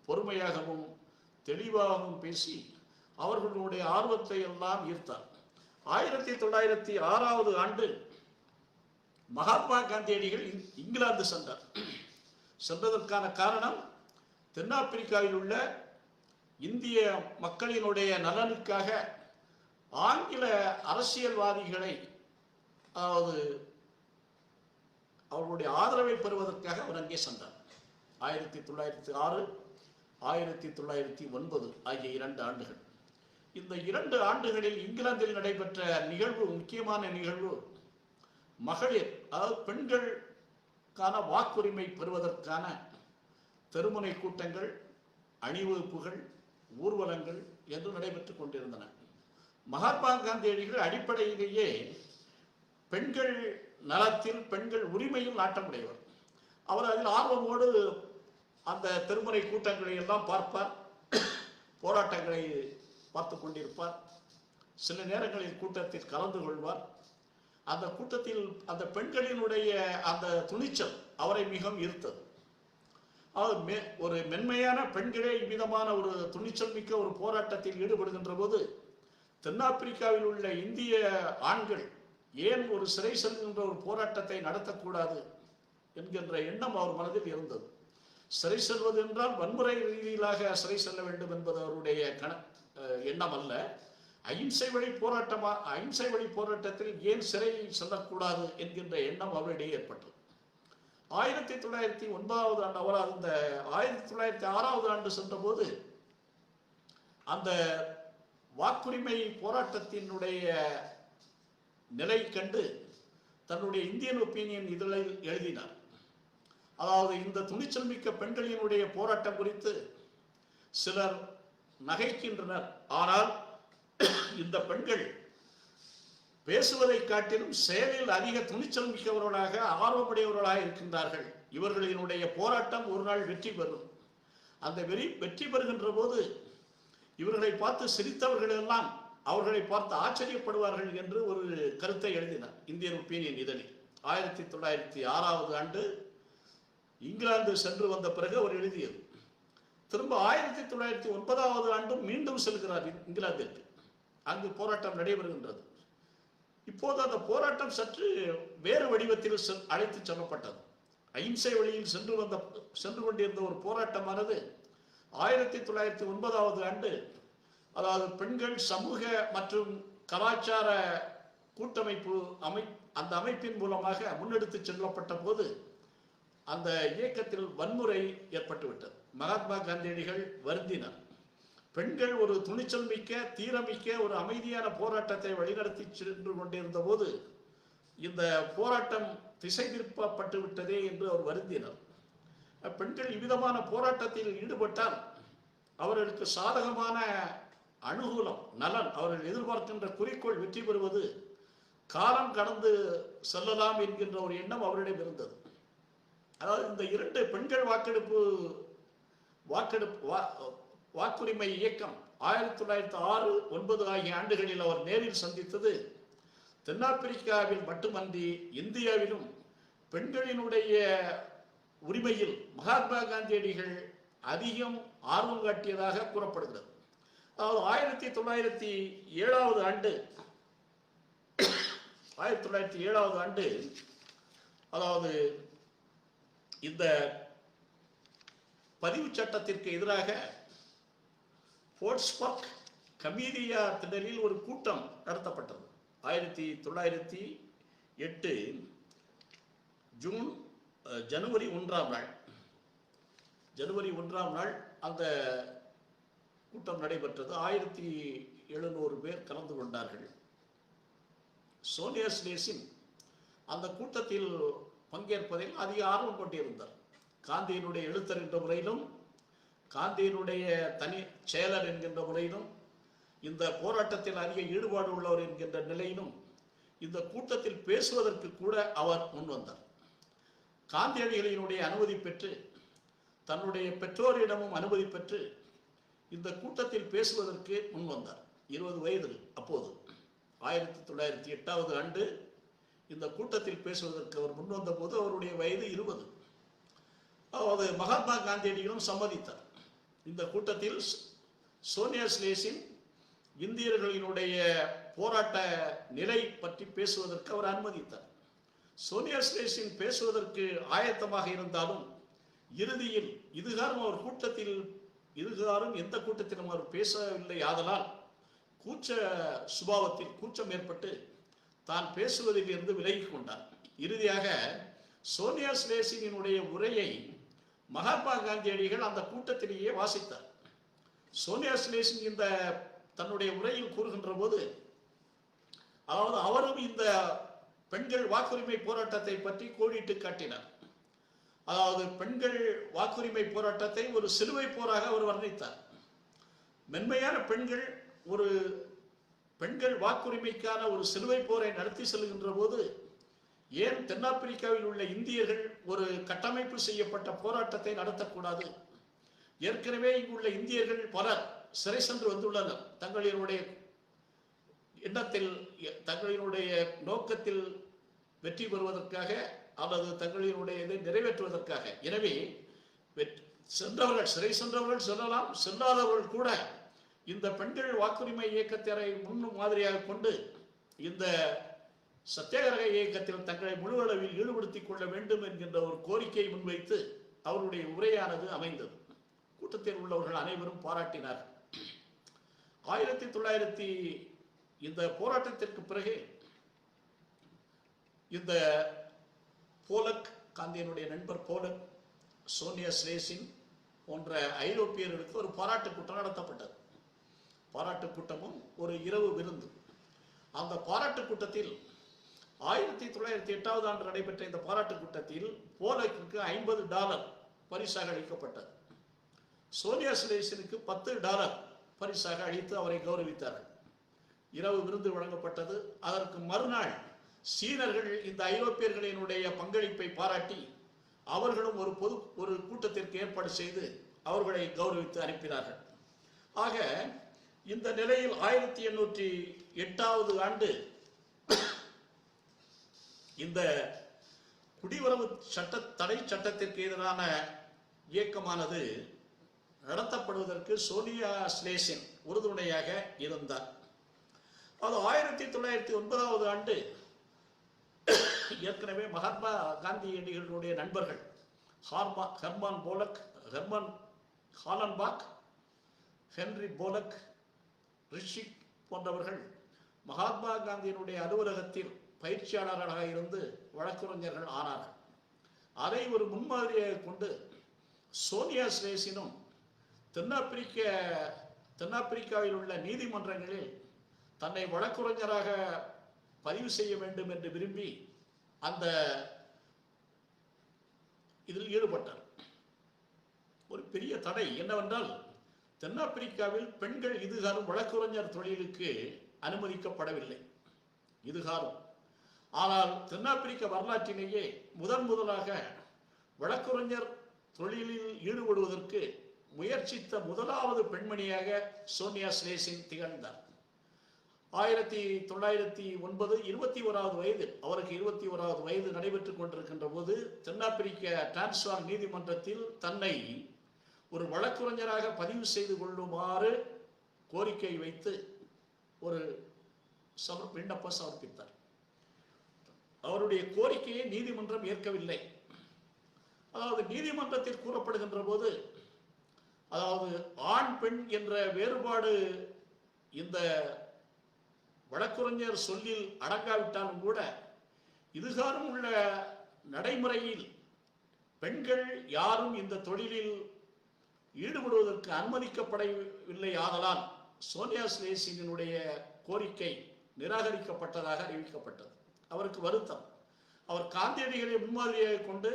பொறுமையாகவும் தெளிவாகவும் பேசி அவர்களுடைய ஆர்வத்தை எல்லாம் ஈர்த்தார். 1906 ஆண்டு மகாத்மா காந்தியடிகள் இங்கிலாந்து சென்றார். சென்றதற்கான காரணம் தென்னாப்பிரிக்காவில் உள்ள இந்திய மக்களினுடைய நலனுக்காக ஆங்கில அரசியல்வாதிகளை, அதாவது அவர்களுடைய ஆதரவை பெறுவதற்காக அவர் அங்கே சென்றார். 1906, 1909 ஆகிய 2 ஆண்டுகள். இந்த 2 ஆண்டுகளில் இங்கிலாந்தில் நடைபெற்ற நிகழ்வு, முக்கியமான நிகழ்வு, மகளிர், அதாவது பெண்களுக்கான வாக்குரிமை பெறுவதற்கான தெருமுனை கூட்டங்கள், அணிவகுப்புகள், ஊர்வலங்கள் என்று நடைபெற்றுக் கொண்டிருந்தன. மகாத்மா காந்தியடிகள் அடிப்படையிலேயே பெண்கள் நலத்தில், பெண்கள் உரிமையில் நாட்டமுடையவர். அவர் அதில் ஆர்வமோடு அந்த தெருமுனை கூட்டங்களை எல்லாம் பார்ப்பார், போராட்டங்களை பார்த்து கொண்டிருப்பார். சில நேரங்களில் கூட்டத்தில் கலந்து கொள்வார். அந்த கூட்டத்தில் அந்த பெண்களினுடைய அந்த துணிச்சல் அவரை மிகவும் ஈர்த்தது. ஒரு மென்மையான பெண்களே இவ்விதமான ஒரு துணிச்சல் மிக்க ஒரு போராட்டத்தில் ஈடுபடுகின்ற போது தென்னாப்பிரிக்காவில் உள்ள இந்திய ஆண்கள் ஏன் ஒரு சிறை செல்கின்ற ஒரு போராட்டத்தை நடத்தக்கூடாது என்கின்ற எண்ணம் அவர் மனதில் இருந்தது. சிறை செல்வது என்றால் வன்முறை ரீதியிலாக சிறை செல்ல வேண்டும் என்பது அவருடைய எண்ணம் அல்ல. அகிம்சை வழி போராட்டத்தில் ஏன் சிறை செல்லக்கூடாது என்கின்ற எண்ணம் அவரிடையே ஏற்பட்டது. 1909 ஆண்டு அவர் அந்த 1906 ஆண்டு சென்ற போது அந்த வாக்குரிமை போராட்டத்தினுடைய நிலை கண்டு தன்னுடைய இந்தியன் ஒப்பீனியன் இதழில் எழுதினார். அதாவது இந்த துணிச்சல் மிக்க பெண்களினுடைய போராட்டம் குறித்து சிலர் நகைக்கின்றனர், ஆனால் இந்த பெண்கள் பேசுவதை காட்டிலும் செயலில் அதிக துணிச்சல் மிக்கவர்களாக, ஆர்வமுடையவர்களாக இருக்கின்றார்கள். இவர்களினுடைய போராட்டம் ஒரு நாள் வெற்றி பெறும். அந்த வெற்றி பெறுகின்ற போது இவர்களை பார்த்து சிரித்தவர்கள் எல்லாம் அவர்களை பார்த்து ஆச்சரியப்படுவார்கள் என்று ஒரு கருத்தை எழுதினார் இந்தியன் ஒப்பீனியன் இதழில். 1906 ஆண்டு இங்கிலாந்து சென்று வந்த பிறகு அவர் எழுதியது. திரும்ப 1909 ஆண்டும் மீண்டும் செல்கிறார் இங்கிலாந்திற்கு. அங்கு போராட்டம் நடைபெறுகின்றது. இப்போது அந்த போராட்டம் சற்று வேறு வடிவத்தில் அழைத்து செல்லப்பட்டது. அகிம்சை வழியில் சென்று கொண்டிருந்த ஒரு போராட்டமானது 1909 ஆண்டு, அதாவது பெண்கள் சமூக மற்றும் கலாச்சார கூட்டமைப்பு அந்த அமைப்பின் மூலமாக முன்னெடுத்து செல்லப்பட்ட போது அந்த இயக்கத்தில் வன்முறை ஏற்பட்டுவிட்டது. மகாத்மா காந்தியடிகள் வருந்தினார். பெண்கள் ஒரு துணிச்சல் மிக்க, தீரமிக்க ஒரு அமைதியான போராட்டத்தை வழிநடத்தி சென்று கொண்டிருந்த போது இந்த போராட்டம் திசை திருப்பப்பட்டு விட்டதே என்று அவர் வருந்தினார். பெண்கள் இவ்விதமான போராட்டத்தில் ஈடுபட்டால் அவர்களுக்கு சாதகமான அனுகூலம், நலன், அவர்கள் எதிர்பார்க்கின்ற குறிக்கோள் வெற்றி பெறுவது காலம் கடந்து செல்லலாம் என்கின்ற ஒரு எண்ணம் அவரிடம் இருந்தது. அதாவது இந்த இரண்டு பெண்கள் வாக்குரிமை இயக்கம் 1906, 9 ஆகிய ஆண்டுகளில் அவர் நேரில் சந்தித்தது தென்னாப்பிரிக்காவில் மட்டுமன்றி இந்தியாவிலும் பெண்களினுடைய உரிமையில் மகாத்மா காந்தியடிகள் அதிகம் ஆர்வம் காட்டியதாக கூறப்படுகிறது. அதாவது 1907 ஆண்டு 1907 ஆண்டு அதாவது இந்த பதிவு சட்டத்திற்கு எதிராக போர்ட்ஸ்பர்க் கமீரியா திடலில் ஒரு கூட்டம் நடத்தப்பட்டது. 1908 ஜனவரி 1ஆம் நாள் அந்த கூட்டம் நடைபெற்றது. 1700 பேர் கலந்து கொண்டார்கள். சோனியா ஸ்லேசின் அந்த கூட்டத்தில் பங்கேற்பதில் அதிக ஆர்வம் கொண்டிருந்தார். காந்தியினுடைய எழுத்தர் என்ற முறையிலும், காந்தியினுடைய தனி செயலர் என்கின்ற முறையிலும், இந்த போராட்டத்தில் அதிக ஈடுபாடு உள்ளவர் என்கின்ற நிலையிலும் இந்த கூட்டத்தில் பேசுவதற்கு கூட அவர் முன்வந்தார். காந்தியடிகளினுடைய அனுமதி பெற்று, தன்னுடைய பெற்றோரிடமும் அனுமதி பெற்று இந்த கூட்டத்தில் பேசுவதற்கு முன்வந்தார். 20 வயது அப்போது. 1908 ஆண்டு இந்த கூட்டத்தில் பேசுவதற்கு அவர் முன்வந்த போது அவருடைய வயது 20. அதாவது மகாத்மா காந்தியடிகளும் சம்மதித்தார். இந்த கூட்டத்தில் சோனியா ஸ்லேசின் இந்தியர்களினுடைய போராட்ட நிலை பற்றி பேசுவதற்கு அவர் அனுமதித்தார். சோனியா ஸ்லேசின் பேசுவதற்கு ஆயத்தமாக இருந்தாலும் இறுதியில் இதுகாரும் எந்த கூட்டத்திலும் அவர் பேசவில்லை. ஆதலால் கூச்ச சுபாவத்தில் கூச்சம் ஏற்பட்டு தான் பேசுவதில் இருந்து விலகிக் கொண்டார். இறுதியாக சோனியா ஸ்லேசினுடைய உரையை மகாத்மா காந்தியடிகள் அந்த கூட்டத்திலேயே வாசித்தார். சோனியா ஸ்லேசின் இந்த தன்னுடைய உரையில் கூறுகின்ற போது, அதாவது அவரும் இந்த பெண்கள் வாக்குரிமை போராட்டத்தை பற்றி கோடிட்டு காட்டினார். அதாவது பெண்கள் வாக்குரிமை போராட்டத்தை ஒரு சிலுவை போராக அவர் வர்ணித்தார். மென்மையான பெண்கள் வாக்குரிமைக்கான ஒரு சிலுவை போரை நடத்தி செல்கின்ற போது ஏன் தென்னாப்பிரிக்காவில் உள்ள இந்தியர்கள் ஒரு கட்டமைப்பு செய்யப்பட்ட போராட்டத்தை நடத்தக்கூடாது? ஏற்கனவே இங்குள்ள இந்தியர்கள் பலர் சிறை சென்று வந்துள்ளனர். தங்களினுடைய எண்ணத்தில், தங்களினுடைய நோக்கத்தில் வெற்றி பெறுவதற்காக அல்லது தங்களினுடைய இதை நிறைவேற்றுவதற்காக. எனவே சிறை சென்றவர்கள் செல்லலாம், செல்லாதவர்கள் கூட இந்த பெண்கள் வாக்குரிமை இயக்கத்தை முன்னும் மாதிரியாக கொண்டு இந்த சத்தியாகிரக இயக்கத்தில் தங்களை முழு அளவில் ஈடுபடுத்திக் கொள்ள வேண்டும் என்கின்ற ஒரு கோரிக்கையை முன்வைத்து அவருடைய உரையானது அமைந்தது. கூட்டத்தில் உள்ளவர்கள் அனைவரும் பாராட்டினார்கள். 1900 இந்த போராட்டத்திற்கு பிறகு இந்த போலக், காந்தியினுடைய நண்பர் போலக், சோனியா ஸ்லேசின் போன்ற ஐரோப்பியர்களுக்கு ஒரு பாராட்டு கூட்டம் நடத்தப்பட்டது. பாராட்டு கூட்டமும் ஒரு இரவு விருந்து. அந்த பாராட்டு கூட்டத்தில் 1908 ஆண்டு நடைபெற்ற இந்த பாராட்டு கூட்டத்தில் போலக்கிற்கு $50 பரிசாக அளிக்கப்பட்டது. சோனியா ஸ்லேசினுக்கு $10 பரிசாக அளித்து அவரை கௌரவித்தார்கள். இரவு விருந்து வழங்கப்பட்டது. அதற்கு மறுநாள் சீனர்கள் இந்த ஐரோப்பியர்களினுடைய பங்களிப்பை பாராட்டி அவர்களும் ஒரு கூட்டத்திற்கு ஏற்பாடு செய்து அவர்களை கௌரவித்து அனுப்பினார்கள். ஆக இந்த நிலையில் 1808 இந்த குடிவரவு தடை சட்டத்திற்கு எதிரான இயக்கமானது நடத்தப்படுவதற்கு சோனியா ஸ்லேசின் உறுதுணையாக இருந்தார். அது 1909 ஏற்கனவே மகாத்மா காந்தியடிகளுடைய நண்பர்கள் ஹெர்மான் போலக், ஹாலன்பாக், ஹென்ரி போலக், ரிஷிக் போன்றவர்கள் மகாத்மா காந்தியினுடைய அலுவலகத்தில் பயிற்சியாளர்களாக இருந்து வழக்கறிஞர்கள் ஆனார்கள். அதை ஒரு முன்மாதிரியாக கொண்டு சோனியா ஸ்லேசினும் தென்னாப்பிரிக்க தென்னாப்பிரிக்காவில் உள்ள நீதிமன்றங்களில் தன்னை வழக்குரைஞராக பதிவு செய்ய வேண்டும் என்று விரும்பி அந்த இதில் ஈடுபட்டார். ஒரு பெரிய தடை என்னவென்றால், தென்னாப்பிரிக்காவில் பெண்கள் இதுகாரும் வழக்குரைஞர் தொழிலுக்கு அனுமதிக்கப்படவில்லை. இதுகாரும். ஆனால் தென்னாப்பிரிக்க வரலாற்றிலேயே முதலாக வழக்குரைஞர் தொழிலில் ஈடுபடுவதற்கு முயற்சித்த முதலாவது பெண்மணியாக சோனியா ஸ்லேசின் திகழ்ந்தார். 1909 21வது வயதில், அவருக்கு 21வது வயது நடைபெற்றுக் கொண்டிருக்கின்ற போது தென்னாப்பிரிக்க டிரான்ஸ்வால் நீதிமன்றத்தில் தன்னை ஒரு வழக்குரைஞராக பதிவு செய்து கொள்ளுமாறு கோரிக்கை வைத்து ஒரு விண்ணப்பம் சமர்ப்பித்தார். அவருடைய கோரிக்கையை நீதிமன்றம் ஏற்கவில்லை. அதாவது நீதிமன்றத்தில் கூறப்படுகின்ற போது, அதாவது ஆண் பெண் என்ற வேறுபாடு இந்த வழக்குரைஞர் சொல்லில் அடங்காவிட்டாலும் கூட, இதுகாரும் உள்ள நடைமுறையில் பெண்கள் யாரும் இந்த தொழிலில் ஈடுபடுவதற்கு அனுமதிக்கப்படவில்லை. ஆதலால் சோனியா ஸ்லேசினுடைய கோரிக்கை நிராகரிக்கப்பட்டதாக அறிவிக்கப்பட்டது. அவருக்கு வருத்தம். அவர் காந்தியடிகளை முன்மாதிரியாக கொண்டு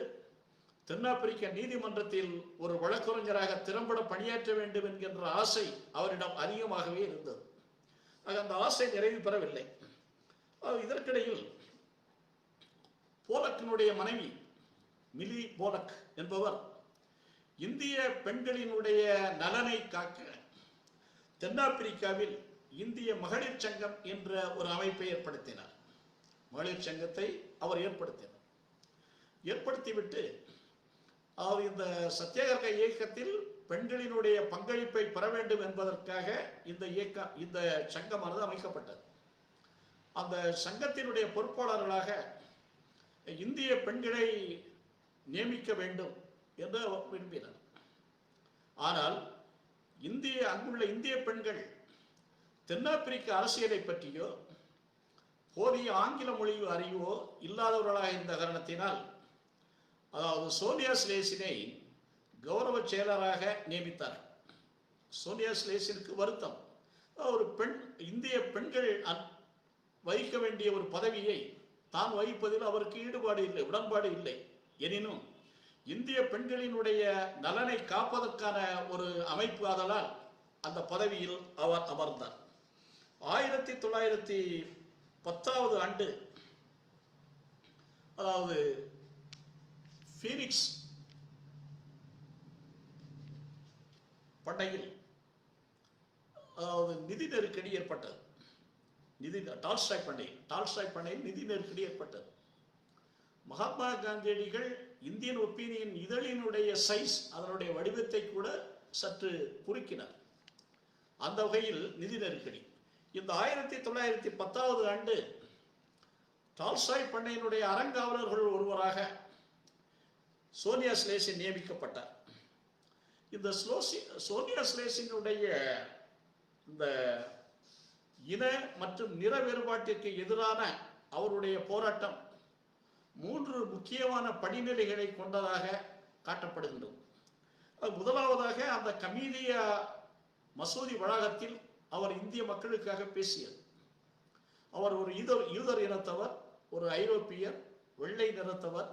தென்னாப்பிரிக்க நீதிமன்றத்தில் ஒரு வழக்குரைஞராக திறம்பட பணியாற்ற வேண்டும் என்கின்ற ஆசை அவரிடம் அதிகமாகவே இருந்தது. அந்த ஆசை நிறைவு பெறவில்லை. இதற்கிடையில் போலக்கினுடைய மனைவி மிலி போலக் என்பவர் இந்திய பெண்களினுடைய நலனை காக்க தென்னாப்பிரிக்காவில் இந்திய மகளிர் சங்கம் என்ற ஒரு அமைப்பை ஏற்படுத்தினார். மகளிர் சங்கத்தை அவர் ஏற்படுத்திவிட்டு, அதாவது இந்த சத்தியாகிரக இயக்கத்தில் பெண்களினுடைய பங்களிப்பை பெற வேண்டும் என்பதற்காக இந்த சங்கமானது அமைக்கப்பட்டது. அந்த சங்கத்தினுடைய பொறுப்பாளர்களாக இந்திய பெண்களை நியமிக்க வேண்டும் என்று விரும்பினார். ஆனால் அங்குள்ள இந்திய பெண்கள் தென்னாப்பிரிக்க அரசியலை பற்றியோ போதிய ஆங்கில மொழி அறிவோ இல்லாதவர்களாக இருந்த காரணத்தினால், அதாவது சோனியா ஸ்லேசினை கௌரவ செயலராக நியமித்தார். சோனியா ஸ்லேசினுக்கு வருத்தம். ஒரு பெண், இந்திய பெண்கள் வகிக்க வேண்டிய ஒரு பதவியை தான் வகிப்பதில் அவருக்கு ஈடுபாடு இல்லை, உடன்பாடு இல்லை. எனினும் இந்திய பெண்களினுடைய நலனை காப்பதற்கான ஒரு அமைப்பு ஆதலால் அந்த பதவியில் அவர் அமர்ந்தார். 1910வது ஆண்டு, அதாவது ஃபீனிக்ஸ் பண்ணையில், அதாவது நிதி நெருக்கடி ஏற்பட்டது. டால்ஸ்டாய் பண்ணையில் நிதி நெருக்கடி ஏற்பட்டது. மகாத்மா காந்தியடிகள் இந்தியன் ஒப்பீனியன் இதழினுடைய சைஸ், அதனுடைய வடிவத்தை கூட சற்று குறுக்கினார். அந்த வகையில் நிதி நெருக்கடி. இந்த 1910வது ஆண்டு டால்ஸ்டாய் பண்ணையினுடைய அறங்காவலர்கள் ஒருவராக சோனியா ஸ்லேசின் நியமிக்கப்பட்டார். இந்த சோனியா ஸ்லேசினுடைய இந்த இன மற்றும் நிற வேறுபாட்டிற்கு எதிரான அவருடைய போராட்டம் 3 முக்கியமான படிநிலைகளை கொண்டதாக காட்டப்படுகின்றது. முதலாவதாக, அந்த கமீதியா மசூதி வளாகத்தில் அவர் இந்திய மக்களுக்காக பேசியது. அவர் ஒரு யூதர் இனத்தவர், ஒரு ஐரோப்பியர், வெள்ளை நிறத்தவர்.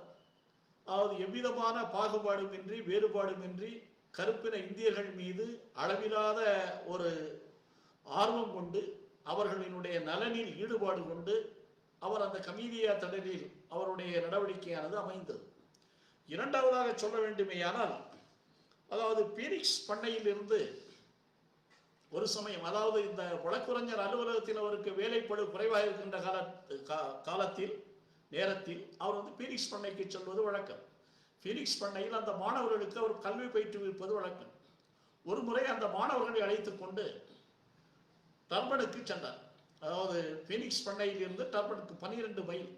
அதாவது எவ்விதமான பாகுபாடுமின்றி வேறுபாடுமின்றி கருப்பின இந்தியர்கள் மீது அளவிலாத ஒரு ஆர்வம் கொண்டு அவர்களினுடைய நலனில் ஈடுபாடு கொண்டு அவர் அந்த கமீதியா தடலில் அவருடைய நடவடிக்கையானது அமைந்தது. இரண்டாவதாக சொல்ல வேண்டுமேயானால், அதாவது பீனிக்ஸ் பண்ணையில் இருந்து ஒரு சமயம், அதாவது இந்த வழக்குரைஞர் அலுவலகத்தில் அவருக்கு வேலைப்படு குறைவாக இருக்கின்ற நேரத்தில் அவர் பீனிக்ஸ் பண்ணைக்கு செல்வது வழக்கம். பீனிக்ஸ் பண்ணையில் அந்த மாணவர்களுக்கு அவர் கல்வி பயிற்றுவிப்பது வழக்கம். ஒரு முறை அந்த மாணவர்களை அழைத்துக் கொண்டு டர்பனுக்கு சென்றார். அதாவது பீனிக்ஸ் பண்ணையில் இருந்து டர்பனுக்கு 12 மைல்,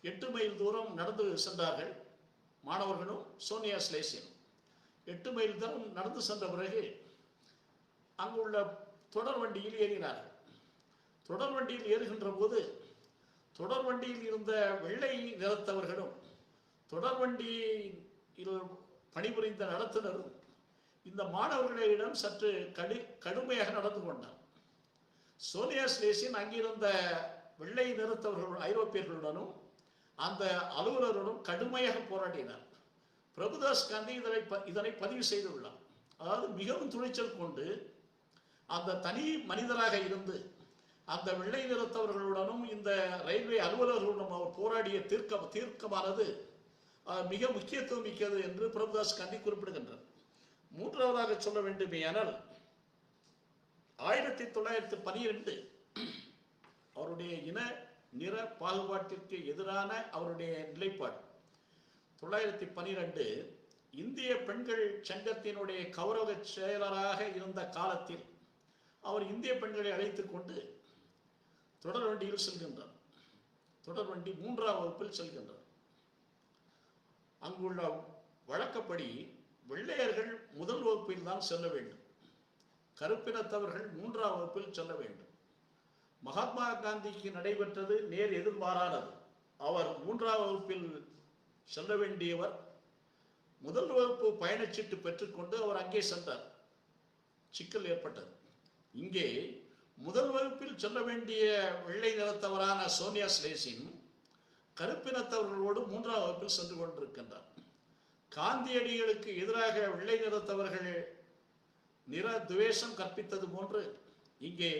8 மைல் தூரம் நடந்து சென்றார்கள் மாணவர்களும் சோனியா ஸ்லேசினும். 8 மைல் தூரம் நடந்து சென்ற பிறகு அங்குள்ள தொடர் வண்டியில் ஏறினார்கள். தொடர் வண்டியில் ஏறுகின்ற போது தொடர் வண்டியில் இருந்த வெள்ளை நிறத்தவர்களும் தொடர் வண்டியில் பணிபுரிந்த நடத்துனரும் இந்த மாணவர்களிடம் சற்று கடுமையாக நடந்து கொண்டார். சோனியா ஸ்லேசின் அங்கிருந்த வெள்ளை நிறத்தவர்கள் ஐரோப்பியர்களுடனும் அந்த அலுவலருடன் கடுமையாக போராடினார். பிரபுதாஸ் காந்தி இதனை பதிவு செய்துள்ளார். அதாவது மிகவும் துணிச்சல் கொண்டு அந்த தனி மனிதராக இருந்து அந்த வெள்ளை நிறத்தவர்களுடனும் இந்த ரயில்வே அலுவலர்களுடனும் அவர் போராடிய தீர்க்கமானது மிக முக்கியத்துவம் மிக்கது என்று பிரபுதாஸ் காந்தி குறிப்பிடுகின்றார். மூன்றாவதாக சொல்ல வேண்டுமேயானால் 1912 அவருடைய இன நிற பாகுபாட்டிற்கு எதிரான அவருடைய நிலைப்பாடு. 912 இந்திய பெண்கள் சங்கத்தினுடைய கௌரவ செயலராக இருந்த காலத்தில் அவர் இந்திய பெண்களை அழைத்துக் கொண்டு தொடர் வண்டியில் செல்கின்றார். தொடர் வண்டி 3ஆம் வகுப்பில் செல்கின்றார். அங்குள்ள வழக்கப்படி வெள்ளையர்கள் முதல் வகுப்பில் தான் செல்ல வேண்டும், கருப்பினத்தவர்கள் 3ஆம் வகுப்பில் செல்ல வேண்டும். மகாத்மா காந்திக்கு நடைபெற்றது நேர் எதிர்மாறானது. அவர் 3ஆம் வகுப்பில் செல்ல வேண்டியவர் முதல் வகுப்பு பயணச்சீட்டு பெற்றுக்கொண்டு அவர் அங்கே சென்றார். சிக்கல் ஏற்பட்டது. இங்கே முதல் வகுப்பில் செல்ல வேண்டிய வெள்ளை நிறத்தவரான சோனியா ஸ்லேசின் கருப்பினத்தவர்களோடு 3ஆம் வகுப்பில் சென்று கொண்டிருக்கின்றார். காந்தியடிகளுக்கு எதிராக வெள்ளை நிறத்தவர்கள் நிற துவேஷம் கற்பித்தது போன்று இங்கே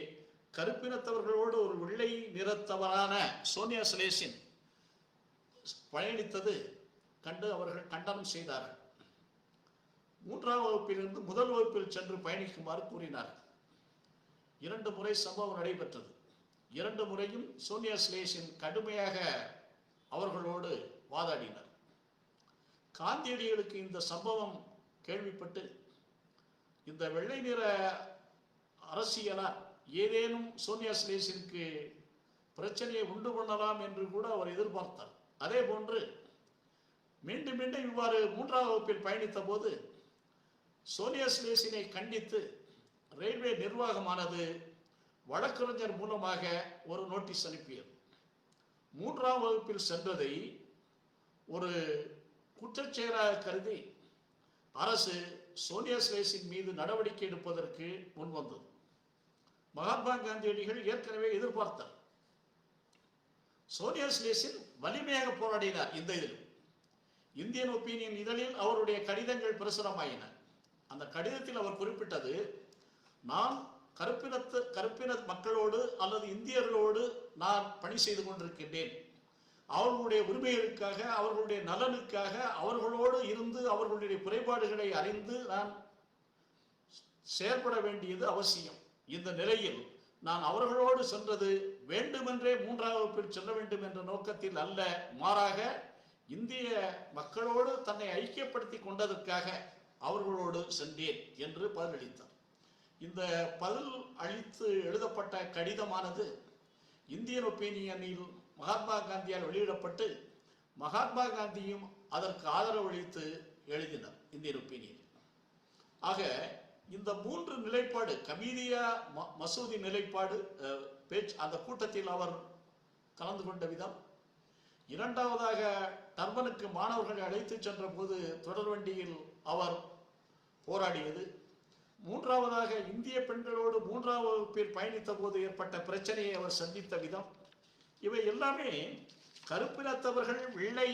கருப்பினத்தவர்களோடு ஒரு வெள்ளை நிறத்தவரான சோனியா ஸ்லேசின் பயணித்தது கண்டு அவர்கள் கண்டனம் செய்தார்கள். 3ஆம் வகுப்பிலிருந்து முதல் வகுப்பில் சென்று பயணிக்குமாறு கூறினார்கள். 2 முறை சம்பவம் நடைபெற்றது. 2 முறையும் சோனியா ஸ்லேசின் கடுமையாக அவர்களோடு வாதாடினார். காந்தியடிகளுக்கு இந்த சம்பவம் கேள்விப்பட்டு இந்த வெள்ளை நிற அரசியலால் ஏதேனும் சோனியா ஸ்லேசிற்கு பிரச்சனையை உண்டு பண்ணலாம் என்று கூட அவர் எதிர்பார்த்தார். அதே போன்று மீண்டும் மீண்டும் இவ்வாறு 3ஆம் வகுப்பில் பயணித்த போது சோனியா ஸ்லேசினை கண்டித்து ரயில்வே நிர்வாகமானது வழக்கறிஞர் மூலமாக ஒரு நோட்டீஸ் அனுப்பியது. 3ஆம் வகுப்பில் சென்றதை ஒரு குற்றச்செயலாக கருதி அரசு சோனியா ஸ்லேசின் மீது நடவடிக்கை எடுப்பதற்கு முன்வந்தது. மகாத்மா காந்தியடிகள் ஏற்கனவே எதிர்பார்த்தார். சோனியா ஸ்லேசின் வலிமையாக போராடினார். இந்த இதில் இந்தியன் ஒப்பீனியன் இதழில் அவருடைய கடிதங்கள் பிரசுரமாயின. அந்த கடிதத்தில் அவர் குறிப்பிட்டது, நான் கருப்பின மக்களோடு அல்லது இந்தியர்களோடு நான் பணி செய்து கொண்டிருக்கின்றேன். அவர்களுடைய உரிமைகளுக்காக, அவர்களுடைய நலனுக்காக அவர்களோடு இருந்து அவர்களுடைய குறைபாடுகளை அறிந்து நான் செயல்பட வேண்டியது அவசியம். இந்த நிலையில் நான் அவர்களோடு சென்றது வேண்டுமென்றே 3ஆம் வகுப்பில் செல்ல வேண்டும் என்ற நோக்கத்தில் அல்ல, மாறாக இந்திய மக்களோடு தன்னை ஐக்கியப்படுத்தி கொண்டதற்காக அவர்களோடு சென்றேன் என்று பதிலளித்தார். இந்த பதில் அளித்து எழுதப்பட்ட கடிதமானது இந்தியன் ஒப்பீனியனில் மகாத்மா காந்தியால் வெளியிடப்பட்டு மகாத்மா காந்தியும் அதற்கு ஆதரவு அளித்து எழுதினார் இந்தியன் ஒப்பீனியன். ஆக இந்த 3 நிலைப்பாடு, கமீதியா மசூதி நிலைப்பாடு பேச்சு, அந்த கூட்டத்தில் அவர் கலந்து கொண்ட விதம், 2ஆவதாக டர்பனுக்கு மாணவர்களை அழைத்து சென்ற போது தொடர்வண்டியில் அவர் போராடியது, 3ஆவதாக இந்திய பெண்களோடு 3ஆம் வகுப்பில் பயணித்த போது ஏற்பட்ட பிரச்சனையை அவர் சந்தித்த விதம், இவை எல்லாமே கருப்பினத்தவர்கள் வெள்ளை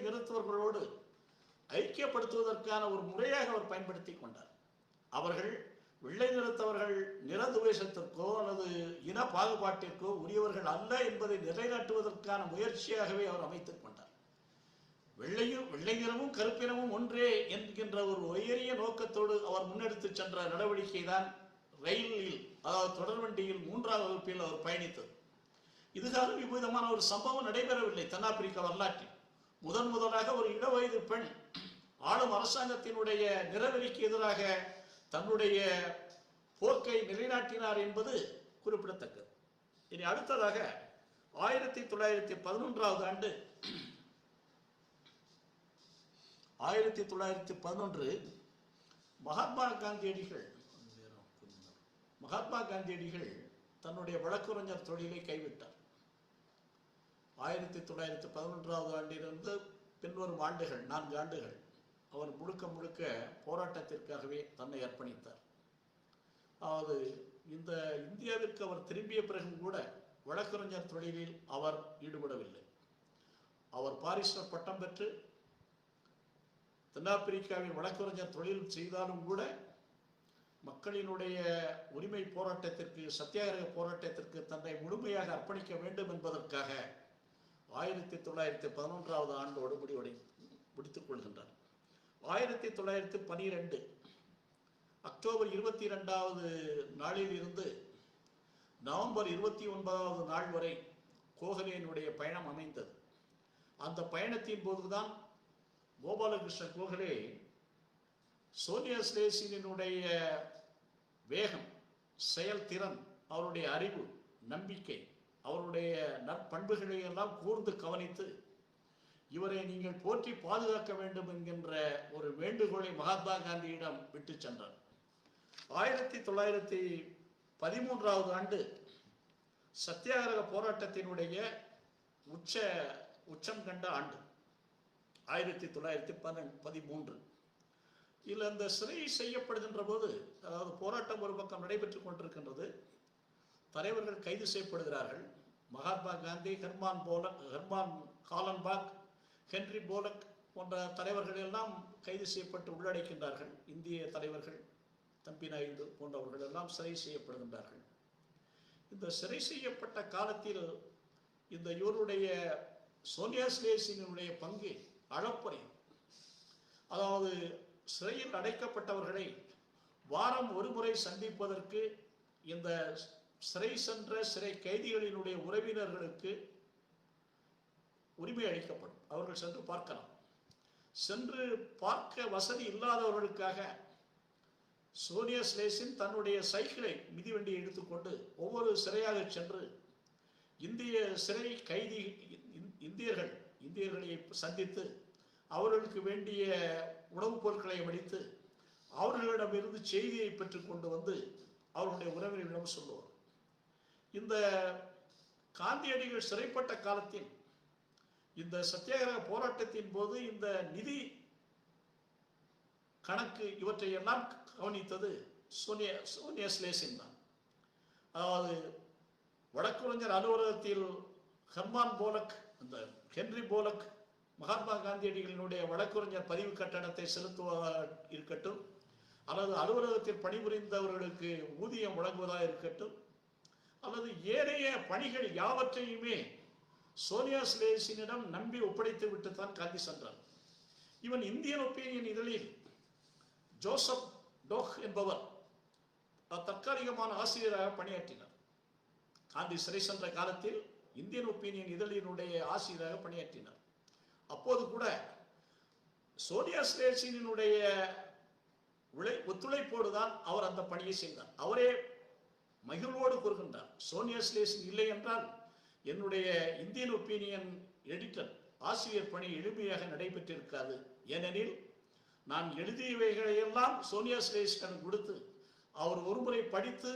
நிறத்தவர்களோடு ஐக்கியப்படுத்துவதற்கான ஒரு முறையாக அவர் பயன்படுத்தி கொண்டார். அவர்கள் வெள்ளை நிறத்தவர்கள் நிறதுவேஷத்திற்கோ அல்லது இன பாகுபாட்டிற்கோ உரியவர்கள் அல்ல என்பதை நிலைநாட்டுவதற்கான முயற்சியாகவே அவர் அமைத்துக் கொண்டார். வெள்ளை நிறமும் கருப்பினமும் ஒன்றே என்கின்ற ஒரு உயரிய நோக்கத்தோடு அவர் முன்னெடுத்து சென்ற நடவடிக்கை தான் ரயிலில், அதாவது தொடர்வண்டியில் 3ஆம் வகுப்பில் அவர் பயணித்தது. இதுகாலம் இவ்விதமான ஒரு சம்பவம் நடைபெறவில்லை தென்னாப்பிரிக்க வரலாற்றில். முதலாக ஒரு இளவயது பெண் ஆளும் அரசாங்கத்தினுடைய நிறவெறிக்கு எதிராக தன்னுடைய போக்கை நிலைநாட்டினார் என்பது குறிப்பிடத்தக்கது. இனி அடுத்ததாக 1911ஆம் ஆண்டு 1911 மகாத்மா காந்தியடிகள் தன்னுடைய வழக்கறிஞர் தொழிலை கைவிட்டார். 1911ஆவது ஆண்டிலிருந்து பின்வரும் ஆண்டுகள் 4 ஆண்டுகள் அவர் முழுக்க முழுக்க போராட்டத்திற்காகவே தன்னை அர்ப்பணித்தார். அதாவது இந்த இந்தியாவிற்கு அவர் திரும்பிய பிறகும் கூட வழக்கறிஞர் தொழிலில் அவர் ஈடுபடவில்லை. அவர் பாரிஸ்டர் பட்டம் பெற்று தென்னாப்பிரிக்காவின் வழக்கறிஞர் தொழில் செய்தாலும் கூட மக்களினுடைய உரிமை போராட்டத்திற்கு, சத்தியாகிரக போராட்டத்திற்கு தன்னை முழுமையாக அர்ப்பணிக்க வேண்டும் என்பதற்காக 1911ஆவது ஆண்டோடு முடித்துக் கொள்கின்றார். 1912 அக்டோபர் 22ஆவது நாளில் இருந்து நவம்பர் 29ஆவது நாள் வரை கோகலேயினுடைய பயணம் அமைந்தது. அந்த பயணத்தின் போதுதான் கோபாலகிருஷ்ண கோகலே சோனியா ஸ்லேசினுடைய வேகம், செயல்திறன், அவருடைய அறிவு, நம்பிக்கை, அவருடைய நற்பண்புகளை எல்லாம் கூர்ந்து கவனித்து இவரை நீங்கள் போற்றி பாதுகாக்க வேண்டும் என்கின்ற ஒரு வேண்டுகோளை மகாத்மா காந்தியிடம் விட்டு சென்றார். 1913ஆவது ஆண்டு சத்தியாகிரக போராட்டத்தினுடைய உச்சம் கண்ட ஆண்டு 1913. இதில் அந்த சிறை செய்யப்படுகின்ற போது, அதாவது போராட்டம் ஒரு பக்கம் நடைபெற்றுக் கொண்டிருக்கின்றது, தலைவர்கள் கைது செய்யப்படுகிறார்கள். Mahatma Gandhi, Hermann Kallenbach, Henry Polak போன்ற தலைவர்கள் எல்லாம் கைது செய்யப்பட்டு உள்ளடைக்கின்றார்கள். இந்திய தலைவர்கள் தம்பி நாயுடு போன்றவர்கள் எல்லாம் சிறை செய்யப்படுகின்றார்கள். இந்த சிறை செய்யப்பட்ட காலத்தில் இந்த இவருடைய சோனியா ஸ்லேசினுடைய பங்கு அளப்பரிய. அதாவது சிறையில் அடைக்கப்பட்டவர்களை வாரம் ஒரு முறை சந்திப்பதற்கு இந்த சிறை சென்ற சிறை கைதிகளினுடைய உறவினர்களுக்கு உரிமை அளிக்கப்படும். அவர்கள் சென்று பார்க்கலாம். சென்று பார்க்க வசதி இல்லாதவர்களுக்காக சோனியா ஸ்லேசின் தன்னுடைய சைக்கிளை மிதிவண்டியை எடுத்துக்கொண்டு ஒவ்வொரு சிறையாக சென்று இந்திய சிறை கைதி இந்தியர்களை சந்தித்து அவர்களுக்கு வேண்டிய உணவுப் பொருட்களை அளித்து அவர்களிடமிருந்து செய்தியை பெற்றுக் கொண்டு வந்து அவர்களுடைய உறவினர்களிடம் சொல்லுவார். இந்த காந்தியடிகள் சிறைப்பட்ட காலத்தில் இந்த சத்தியாகிரக போராட்டத்தின் போது இந்த நிதி கணக்கு இவற்றை எல்லாம் கவனித்தது சோனியா ஸ்லேசின் தான். அதாவது வழக்கறிஞர் அலுவலகத்தில் ஹெர்மான் போலக், இந்த ஹென்றி போலக் மகாத்மா காந்தியடிகளினுடைய வழக்கறிஞர் பதிவு கட்டணத்தை செலுத்துவதாக இருக்கட்டும், அல்லது அலுவலகத்தில் பணிபுரிந்தவர்களுக்கு ஊதியம் வழங்குவதாக இருக்கட்டும், அல்லது ஏனைய பணிகள் யாவற்றையுமே சோனியா ஸ்லேசினிடம் நம்பி ஒப்படைத்து விட்டுத்தான் காந்தி சென்றார். இவன் இந்தியன் ஒப்பீனியன் இதழில் ஜோசப் டோக் என்பவர் தற்காலிகமான ஆசிரியராக பணியாற்றினார். காந்தி சிறை சென்ற காலத்தில் இந்தியன் ஒப்பீனியன் இதழினுடைய ஆசிரியராக பணியாற்றினார். அப்போது கூட சோனியா ஸ்லேசினுடைய ஒத்துழைப்போடு தான் அவர் அந்த பணியை செய்தார். அவரே மகிழ்வோடு கூறுகின்றார், சோனியா ஸ்லேசின் இல்லை என்றால் என்னுடைய இந்தியன் ஒப்பீனியன் எடிட்டர் ஆசிரியர் பணி எளிமையாக நடைபெற்றிருக்காது. ஏனெனில் நான் எழுதியவைகளையெல்லாம் சோனியா ஸ்லேசிடம் கொடுத்து அவர் ஒருமுறை படித்து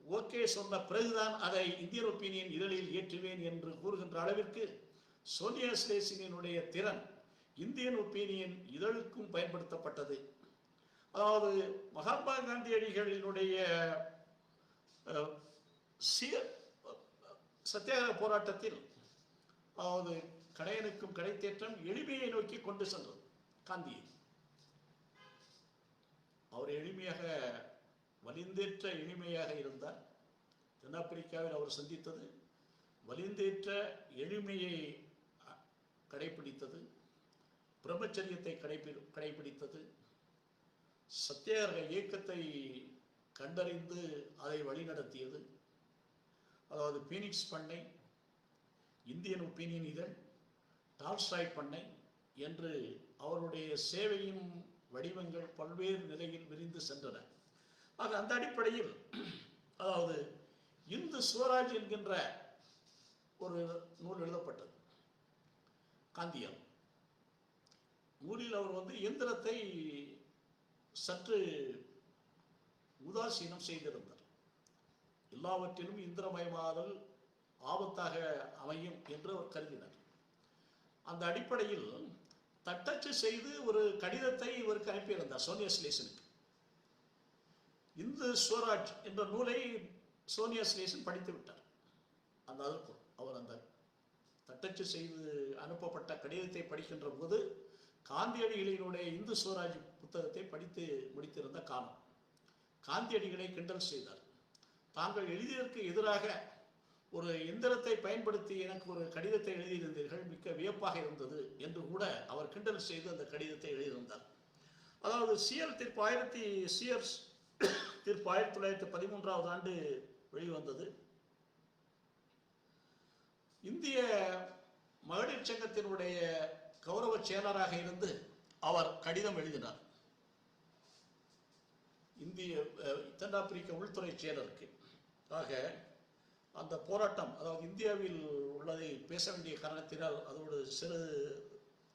ஓகே சொன்ன பிறகுதான் அதை இந்தியன் ஒப்பீனியன் இதழில் ஏற்றுவேன் என்று கூறுகின்ற அளவிற்கு சோனியா ஸ்லேசினுடைய திறன் இந்தியன் ஒப்பீனியன் இதழுக்கும் பயன்படுத்தப்பட்டது. அதாவது மகாத்மா காந்தியடிகளினுடைய சத்தியாகிரக போராட்டத்தில், அதாவது கடையனுக்கும் கடைத்தேற்றம் எளிமையை நோக்கி கொண்டு சென்றது காந்தியை. அவர் எளிமையாக, வலிந்தேற்ற எளிமையாக இருந்தார். தென்னாப்பிரிக்காவில் அவர் சந்தித்தது வலிந்தேற்ற எளிமையை கடைபிடித்தது, பிரம்மச்சரியத்தை கடைபிடித்தது, சத்தியாகிரக இயக்கத்தை கண்டறிந்து அதை வழிநடத்தியது. அதாவது பீனிக்ஸ் பண்ணை, இந்தியன் ஒப்பீனியன் இதழ், டால்ஸ்டாய் பண்ணை என்று அவருடைய சேவையின் வடிவங்கள் பல்வேறு நிலையில் விரிந்து சென்றன. ஆக அந்த அடிப்படையில், அதாவது இந்து சுவராஜ் என்கின்ற ஒரு நூல் எழுதப்பட்டது காந்தியால். நூலில் அவர் இயந்திரத்தை சற்று உதாசீனம் செய்திருந்தார். எல்லாவற்றிலும் இந்திரமயமாதல் ஆபத்தாக அமையும் என்று அவர் கருதினார். அந்த அடிப்படையில் தட்டச்சு செய்து ஒரு கடிதத்தை இவருக்கு அனுப்பியிருந்தார் சோனியா ஸ்லேசனுக்கு. இந்து ஸ்வராஜ் என்ற நூலை சோனியா ஸ்லேசன் படித்து விட்டார். அந்த அவர் அந்த தட்டச்சு செய்து அனுப்பப்பட்ட கடிதத்தை படிக்கின்ற போது காந்தியடிகளினுடைய இந்து ஸ்வராஜ் புத்தகத்தை படித்து முடித்திருந்த காலம். காந்தியடிகளை கிண்டல் செய்தார். தாங்கள் எழுதியதற்கு எதிராக ஒரு எந்திரத்தை பயன்படுத்தி எனக்கு ஒரு கடிதத்தை எழுதியிருந்தீர்கள், மிக்க வியப்பாக இருந்தது என்று கூட அவர் கிண்டல் செய்து அந்த கடிதத்தை எழுதியிருந்தார். அதாவது சியர் தீர்ப்பு 1913ஆவது ஆண்டு வெளிவந்தது. இந்திய மகளிர் சங்கத்தினுடைய கௌரவ செயலராக இருந்து அவர் கடிதம் எழுதினார் இந்திய தென்னாப்பிரிக்க உள்துறை செயலருக்கு. ஆக அந்த போராட்டம், அதாவது இந்தியாவில் உள்ளதை பேச வேண்டிய காரணத்தினால் அதோடு சிறு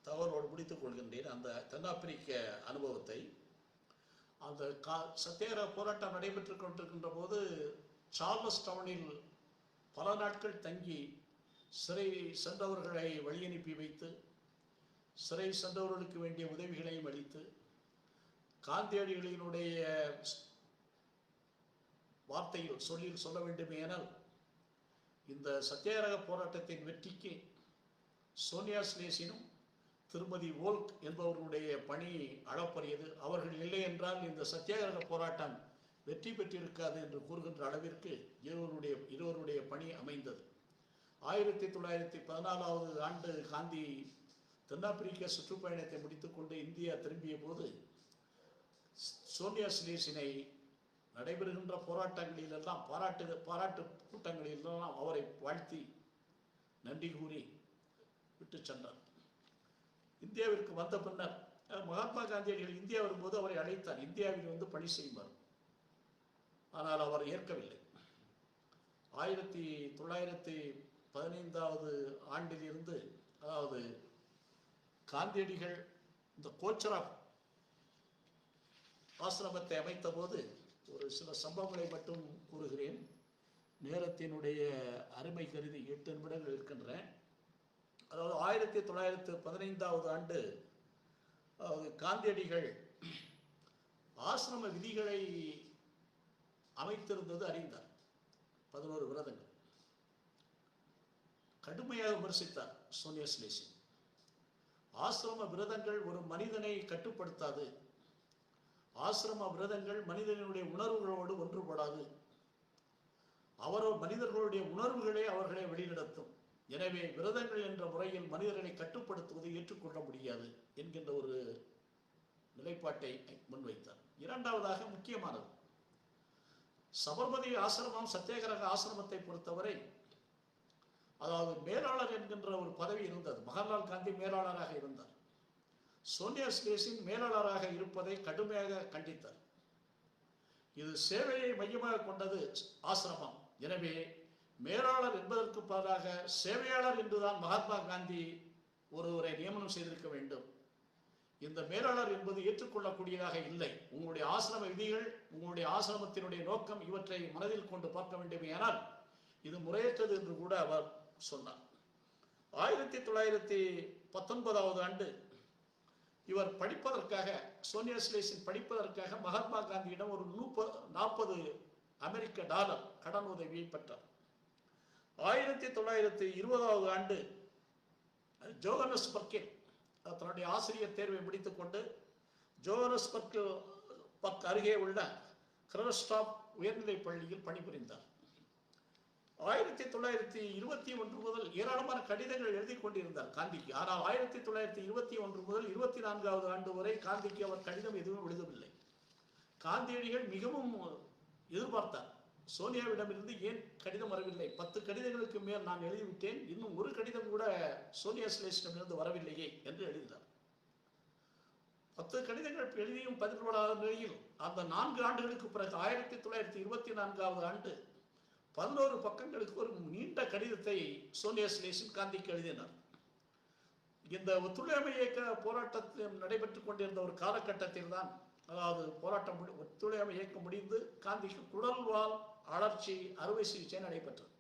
தகவலோடு முடித்துக் கொள்கின்றேன். அந்த தென்னாப்பிரிக்க அனுபவத்தை, அந்த சத்தியாகிரக போராட்டம் நடைபெற்றுக் கொண்டிருக்கின்ற போது சார்லஸ் டவுனில் பல நாட்கள் தங்கி சிறை சென்றவர்களை வழி அனுப்பி வைத்து, சிறை சென்றவர்களுக்கு வேண்டிய உதவிகளையும் அளித்து, காந்தியடிகளினுடைய வார்த்தையில் சொல்ல வேண்டுமேனால் இந்த சத்தியாகிரக போராட்டத்தின் வெற்றிக்கு சோனியா ஸ்லேசினும் திருமதி வோல்க் என்பவர்களுடைய பணி அளப்பரியது. அவர்கள் இல்லை என்றால் இந்த சத்தியாகிரக போராட்டம் வெற்றி பெற்றிருக்காது என்று கூறுகின்ற அளவிற்கு இருவருடைய பணி அமைந்தது. 1914ஆவது ஆண்டு காந்தி தென்னாப்பிரிக்க சுற்றுப்பயணத்தை முடித்துக்கொண்டு இந்தியா திரும்பிய போது சோனியா ஸ்லேசினை நடைபெறுகின்ற போராட்டங்களிலெல்லாம் பாராட்டு கூட்டங்களிலெல்லாம் அவரை வாழ்த்தி நன்றி கூறி விட்டு சென்றார். இந்தியாவிற்கு வந்த பின்னர் மகாத்மா காந்தியடிகள் இந்தியா வரும்போது அவரை அழைத்தார், இந்தியாவில் வந்து பணி செய்வார். ஆனால் அவர் ஏற்கவில்லை. 1915ஆவது ஆண்டிலிருந்து, அதாவது காந்தியடிகள் இந்த கோச்சராப் ஆசிரமத்தை அமைத்த போது ஒரு சில சம்பவங்களை மட்டும் கூறுகிறேன். நேரத்தினுடைய அருமை கருதி 8 நிமிடங்கள் இருக்கின்றன. அதாவது 1915ஆவது ஆண்டு காந்தியடிகள் ஆசிரம விதிகளை அமைத்திருந்தது அறிந்தார். 11 விரதங்கள் கடுமையாக விமர்சித்தார் சோனியா ஸ்லேசி. ஆசிரம விரதங்கள் ஒரு மனிதனை கட்டுப்படுத்தாது, ஆசிரம விரதங்கள் மனிதனுடைய உணர்வுகளோடு ஒன்றுபடாது, மனிதர்களுடைய உணர்வுகளே அவர்களை வழிநடத்தும். எனவே விரதங்கள் என்ற முறையில் மனிதர்களை கட்டுப்படுத்துவதை ஏற்றுக்கொள்ள முடியாது என்கின்ற ஒரு நிலைப்பாட்டை முன்வைத்தார். இரண்டாவதாக முக்கியமானது, சபர்மதி ஆசிரமம் சத்தியாகிரக ஆசிரமத்தை பொறுத்தவரை, அதாவது மேலாளர் என்கின்ற ஒரு பதவி இருந்தது. மகாத்மா காந்தி மேலாளராக இருந்தார். சோனியா ஸ்லேசின் மேலாளராக இருப்பதை கடுமையாக கண்டித்தார். இது சேவையை மையமாக கொண்டது ஆசிரமம். எனவே மேலாளர் என்பதற்கு பதிலாக சேவையாளர் என்றுதான் மகாத்மா காந்தி ஒருவரை நியமனம் செய்திருக்க வேண்டும். இந்த மேலாளர் என்பது ஏற்றுக்கொள்ளக்கூடியதாக இல்லை. உங்களுடைய ஆசிரம விதிகள், உங்களுடைய ஆசிரமத்தினுடைய நோக்கம், இவற்றை மனதில் கொண்டு பார்க்க வேண்டுமேயானால் இது முறையற்றது என்று கூட அவர் சொன்னார். 1919ஆவது ஆண்டு இவர் படிப்பதற்காக, சோனியா ஸ்லேசின் படிப்பதற்காக மகாத்மா காந்தியிடம் ஒரு 40 அமெரிக்க டாலர் கடன் உதவியை பெற்றார். 1920ஆவது ஆண்டு ஜோகன்னஸ்பர்க்கில் தன்னுடைய ஆசிரியர் தேர்வை முடித்துக் கொண்டு ஜோகன்னஸ்பர்க் அருகே உள்ள கிரஸ்டாப் உயர்நிலைப் பள்ளியில் பணிபுரிந்தார். 1921 முதல் ஏராளமான கடிதங்கள் எழுதி கொண்டிருந்தார் காந்திக்கு. ஆனால் 1921 முதல் 24ஆவது ஆண்டு வரை காந்திக்கு அவர் கடிதம் எதுவும் எழுதவில்லை. காந்தியடிகள் மிகவும் எதிர்பார்த்தார், சோனியாவிடமிருந்து ஏன் கடிதம் வரவில்லை, 10 கடிதங்களுக்கு மேல் நான் எழுதிவிட்டேன், இன்னும் ஒரு கடிதம் கூட சோனியா ஸ்லேசிடமிருந்து வரவில்லையே என்று எழுதினார். 10 கடிதங்கள் எழுதியும் பதில்படாத நிலையில் அந்த 4 ஆண்டுகளுக்கு பிறகு 1924ஆவது ஆண்டு 11 பக்கங்களுக்கு ஒரு நீண்ட கடிதத்தை சோனியா ஸ்லேசின் காந்திக்கு எழுதினார். இந்த ஒத்துழையாமை இயக்க போராட்டத்தில் நடைபெற்றுக் கொண்டிருந்த ஒரு காலகட்டத்தில் தான், அதாவது போராட்டம் ஒத்துழையாமை இயக்கம் முடிந்து காந்திக்கு குடல்வால் அழற்சி அறுவை சிகிச்சை நடைபெற்றது.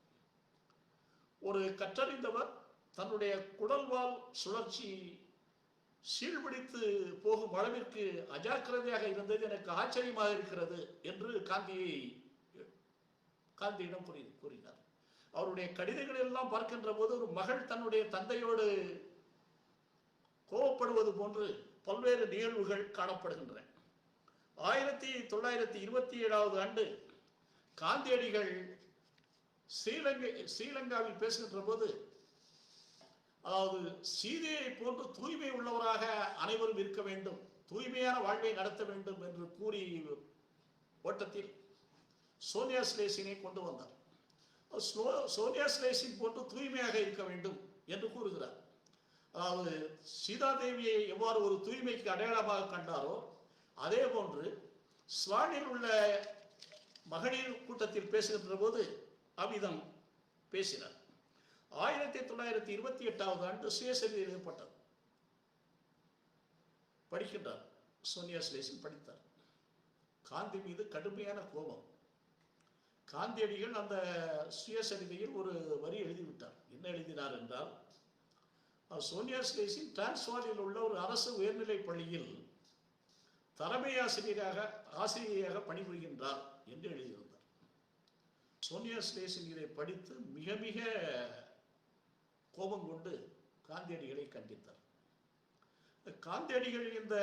ஒரு கற்றறிந்தவர் தன்னுடைய குடல்வால் சுழற்சி சீழ்பிடித்து போகும் அளவிற்கு அஜாக்கிரதையாக இருந்தது எனக்கு ஆச்சரியமாக இருக்கிறது என்று காந்தியிடம் கூறினார். அவருடைய கடிதங்கள் எல்லாம் பார்க்கின்ற போது ஒரு மகள் தன்னுடைய தந்தையோடு கோபப்படுவது போன்று பல்வேறு நிகழ்வுகள் காணப்படுகின்றன. 1927 ஆண்டு காந்தியடிகள் ஸ்ரீலங்காவில் பேசுகின்ற போது, அதாவது சீதையை போன்று தூய்மை உள்ளவராக அனைவரும் இருக்க வேண்டும், தூய்மையான வாழ்வை நடத்த வேண்டும் என்று கூறி ஓட்டத்தில் சோனியா ஸ்லேசினை கொண்டு வந்தார். சோனியா ஸ்லேசின் போன்று தூய்மையாக இருக்க வேண்டும் என்று கூறுகிறார். அதாவது சீதாதேவியை எவ்வாறு ஒரு தூய்மைக்கு அடையாளமாக கண்டாரோ அதே போன்று ஸ்வானில் உள்ள மகளிர் கூட்டத்தில் பேசுகின்ற போது அவ்விதம் பேசினார். 1928 ஆண்டு சுயசரிதை எழுதப்பட்டது. படிக்கின்றார். சோனியா ஸ்லேசின் படித்தார். காந்தி மீது கடுமையான கோபம். காந்தியடிகள் அந்த சுயசரிதையில் ஒரு வரி எழுதிவிட்டார். என்ன எழுதினார் என்றால், சோனியா ஸ்லேசின் டிரான்ஸ்வாலில் உள்ள ஒரு அரசு உயர்நிலை பள்ளியில் தலைமை ஆசிரியராக பணிபுரிகின்றார் என்று எழுதியிருந்தார். சோனியா ஸ்லேசின் இதை படித்து மிக மிக கோபம் கொண்டு காந்தியடிகளை கண்டித்தார். காந்தியடிகள் இந்த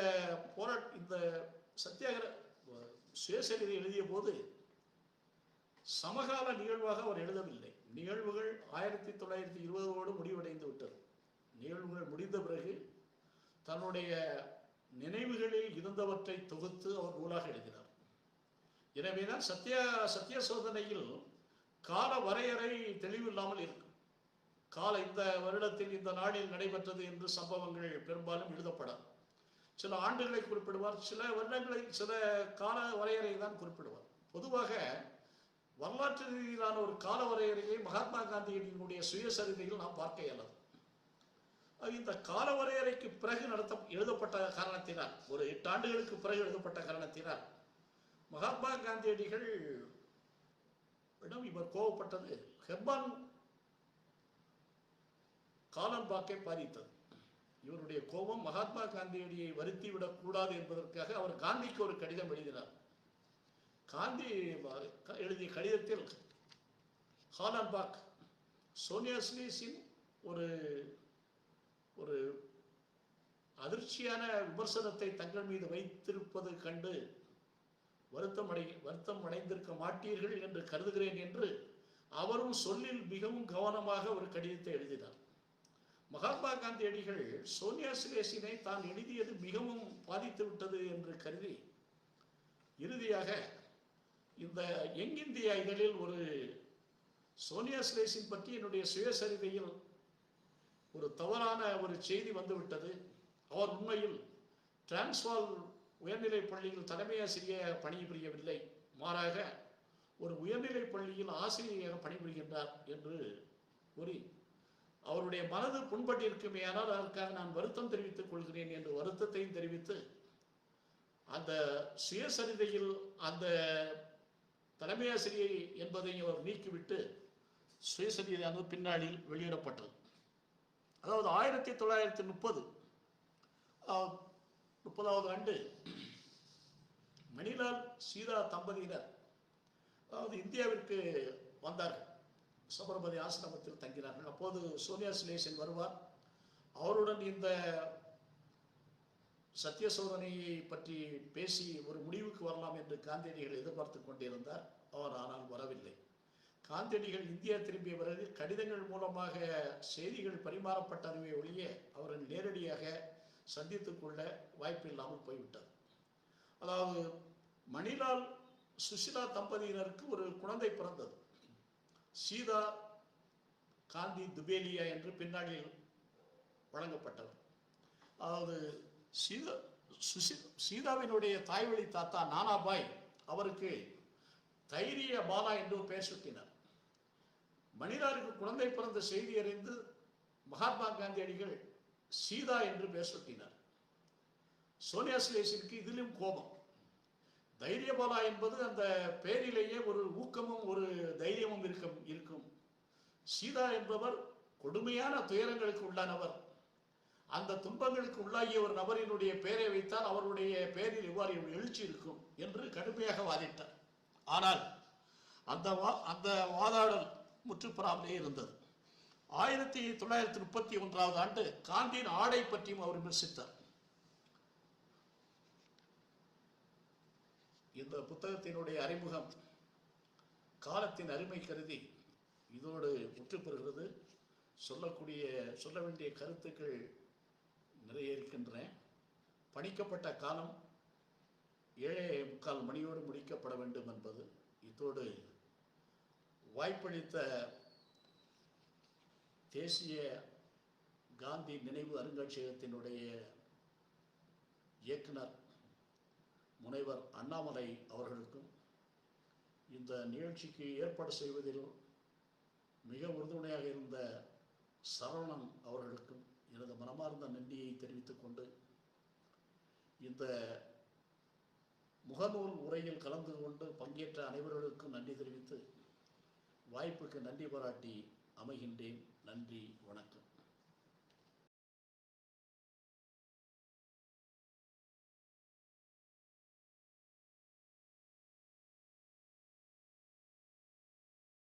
சத்தியாகிரக சுயசரிதை எழுதிய போது சமகால நிகழ்வாக அவர் எழுதவில்லை. நிகழ்வுகள் 1920 முடிவடைந்து விட்டது. நிகழ்வுகள் முடிந்த பிறகு தன்னுடைய நினைவுகளில் இருந்தவற்றை தொகுத்து அவர் நூலாக எழுதினார். எனவேதான் சத்திய சோதனையில் கால வரையறை தெளிவில்லாமல் இருக்கும். இந்த வருடத்தில் இந்த நாளில் நடைபெற்றது என்று சம்பவங்கள் பெரும்பாலும் எழுதப்படாது. சில ஆண்டுகளை குறிப்பிடுவார், சில வருடங்களை, சில கால வரையறை தான் குறிப்பிடுவார். பொதுவாக வரலாற்று ரீதியிலான ஒரு கால வரையறையை மகாத்மா காந்தியினுடைய சுயசரிதையில் நாம் பார்க்க இயலாது. இந்த கால வரையறைக்கு பிறகு எழுதப்பட்ட காரணத்தினால், ஒரு 8 ஆண்டுகளுக்கு பிறகு எழுதப்பட்ட காரணத்தினால் மகாத்மா காந்தியடிகள் இவர் கோபப்பட்டது ஹெர்மான் காலன்பாக்கை பாதித்தது. இவருடைய கோபம் மகாத்மா காந்தியடியை வருத்தி விடக்கூடாது என்பதற்காக அவர் காந்திக்கு ஒரு கடிதம் எழுதினார். காந்தி எழுதிய கடிதத்தில் காலன்பாக் சோனியா ஸ்லேசின் ஒரு அதிர்ச்சியான விமர்சனத்தை தங்கள் மீது வைத்திருப்பது கண்டு வருத்தம் அடைந்திருக்க மாட்டீர்கள் என்று கருதுகிறேன் என்று அவரும் சொல்லில் மிகவும் கவனமாக ஒரு கடிதத்தை எழுதினார். மகாத்மா காந்தியடிகள் சோனியா ஸ்லேசினை தான் எழுதியது மிகவும் பாதித்து விட்டது என்று கருதி இறுதியாக இந்த யங் இந்தியா இதழில் ஒரு சோனியா ஸ்லேசின் பற்றி என்னுடைய சுயசரிதையில் ஒரு தவறான ஒரு செய்தி வந்துவிட்டது, அவர் உண்மையில் டிரான்ஸ்வால் உயர்நிலை பள்ளியில் தலைமை ஆசிரியராக பணிபுரியவில்லை, மாறாக ஒரு உயர்நிலை பள்ளியில் ஆசிரியராக பணிபுரிகின்றார் என்று கூறி அவருடைய மனது புண்பட்டிருக்குமேயானால் அதற்காக நான் வருத்தம் தெரிவித்துக் கொள்கிறேன் என்று வருத்தத்தையும் தெரிவித்து அந்த சுயசரிதையில் அந்த தலைமை ஆசிரியை என்பதையும் அவர் நீக்கிவிட்டு சுயசரிதையானது பின்னாளில் வெளியிடப்பட்டது. அதாவது 1930 ஆண்டு மணிலால் சீதா தம்பதியினர் அதாவது இந்தியாவிற்கு வந்தார்கள். சபர்மதி ஆசிரமத்தில் தங்கினார்கள். அப்போது சோனியா ஸ்லேசின் வருவார். அவருடன் இந்த சத்திய சோதனையை பற்றி பேசி ஒரு முடிவுக்கு வரலாம் என்று காந்தியடிகள் எதிர்பார்த்து கொண்டிருந்தார். அவர் ஆனால் வரவில்லை. காந்தியடிகள் இந்தியா திரும்பிய பிறகு கடிதங்கள் மூலமாக செய்திகள் பரிமாறப்பட்டதுவே ஒழிய அவர்கள் நேரடியாக சந்தித்துக் கொள்ள வாய்ப்பில்லாமல் போய்விட்டார். அதாவது மணிலால் சுஷிலா தம்பதியினருக்கு ஒரு குழந்தை பிறந்தது. சீதா காந்தி துபேலியா என்று பின்னாளில் வழங்கப்பட்டவர். அதாவது சீதாவினுடைய தாய்வழி தாத்தா நானாபாய் அவருக்கு தைரிய பாலா என்று பெயர் சூட்டினார். மணிலாலுக்கு குழந்தை பிறந்த செய்தி அறிந்து மகாத்மா காந்தியடிகள் சீதா என்று பெயர் சூட்டினார். சோனியா ஸ்லேசிற்கு இதிலும் கோபம். தைரியபாலா என்பது அந்த பெயரிலேயே ஒரு ஊக்கமும் ஒரு தைரியமும் இருக்கும். சீதா என்பவர் கொடுமையான துயரங்களுக்கு உள்ளானவர். அந்த துன்பங்களுக்கு உள்ளாகிய ஒரு நபரினுடைய பெயரை வைத்தால் அவருடைய பெயரில் இவ்வாறு எழுச்சி இருக்கும் என்று கடுமையாக வாதிட்டார். ஆனால் அந்த வாதாடல் முற்றுப்பெறாமலே இருந்தது. 1931 ஆண்டு காந்தியின் ஆடை பற்றியும் அவர் விமர்சித்தார். இந்த புத்தகத்தினுடைய அறிமுகம் காலத்தின் அருமை கருதி இதோடு முற்றுப்பெறுகிறது. சொல்ல வேண்டிய கருத்துக்கள் நிறைய இருக்கின்றன. பணிக்கப்பட்ட காலம் 7:45 மணியோடு முடிக்கப்பட வேண்டும் என்பது. இதோடு வாய்ப்பளித்த தேசிய காந்தி நினைவு அருங்காட்சியகத்தினுடைய இயக்குனர் முனைவர் அண்ணாமலை அவர்களுக்கும் இந்த நிகழ்ச்சிக்கு ஏற்பாடு செய்வதில் மிக உறுதுணையாக இருந்த சரவணன் அவர்களுக்கும் எனது மனமார்ந்த நன்றியை தெரிவித்துக் கொண்டு, இந்த முகநூல் உரையில் கலந்து கொண்டு பங்கேற்ற அனைவர்களுக்கும் நன்றி தெரிவித்து வாய்ப்புக்கு நன்றி பாராட்டி அமைகின்றேன். நன்றி, வணக்கம்.